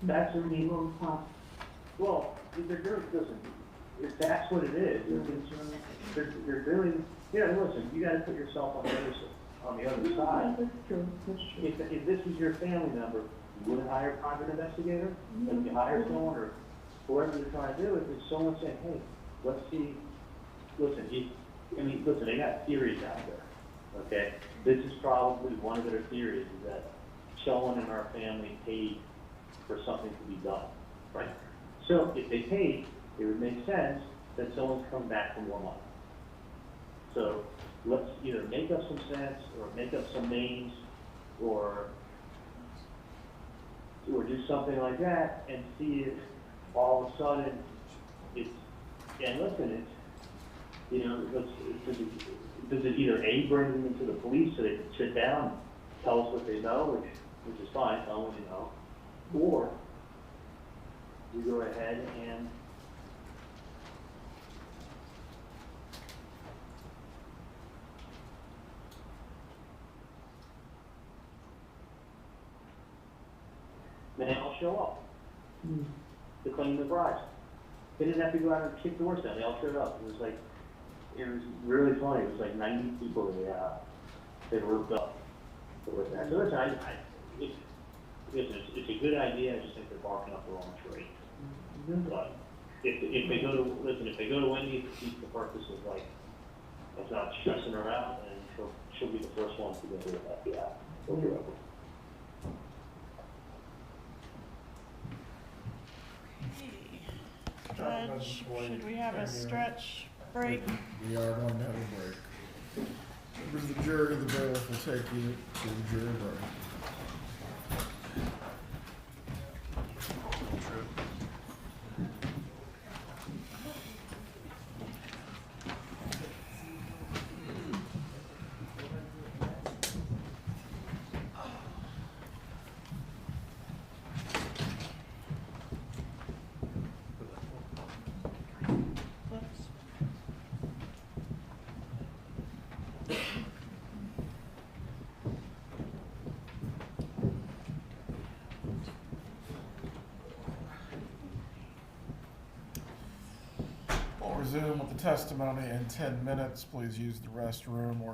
That's what we will talk. Well, they're doing, listen, if that's what it is, they're doing, you know, listen, you gotta put yourself on the other side. That's true, that's true. If this was your family member, you wouldn't hire a private investigator? If you hire someone or whoever you're trying to do, if it's someone saying, hey, let's see, listen, they got theories out there, okay? This is probably one of their theories, is that someone in our family paid for something to be done, right? So if they paid, it would make sense that someone's come back for more money. So let's either make up some sense or make up some names or do something like that and see if all of a sudden it's, and listen, it's, you know, does it either A, bring them into the police so they can sit down, tell us what they know, which is fine, tell them what you know, or you go ahead and they all show up to claim the bribes. They didn't have to go out and kick doors down. They all showed up. It was really funny. It was like 90 people they roped up with that. So listen, it's a good idea. I just think they're barking up the wrong tree. But if they go to Wendy, it defeats the purpose of of not stressing her out, and she'll be the first one to go to the FBI. Judge, should we have a stretch break? We are going to have a break. Members of the jury, the bailiff will take you to the jury break. resume with the testimony in 10 minutes. Please use the restroom or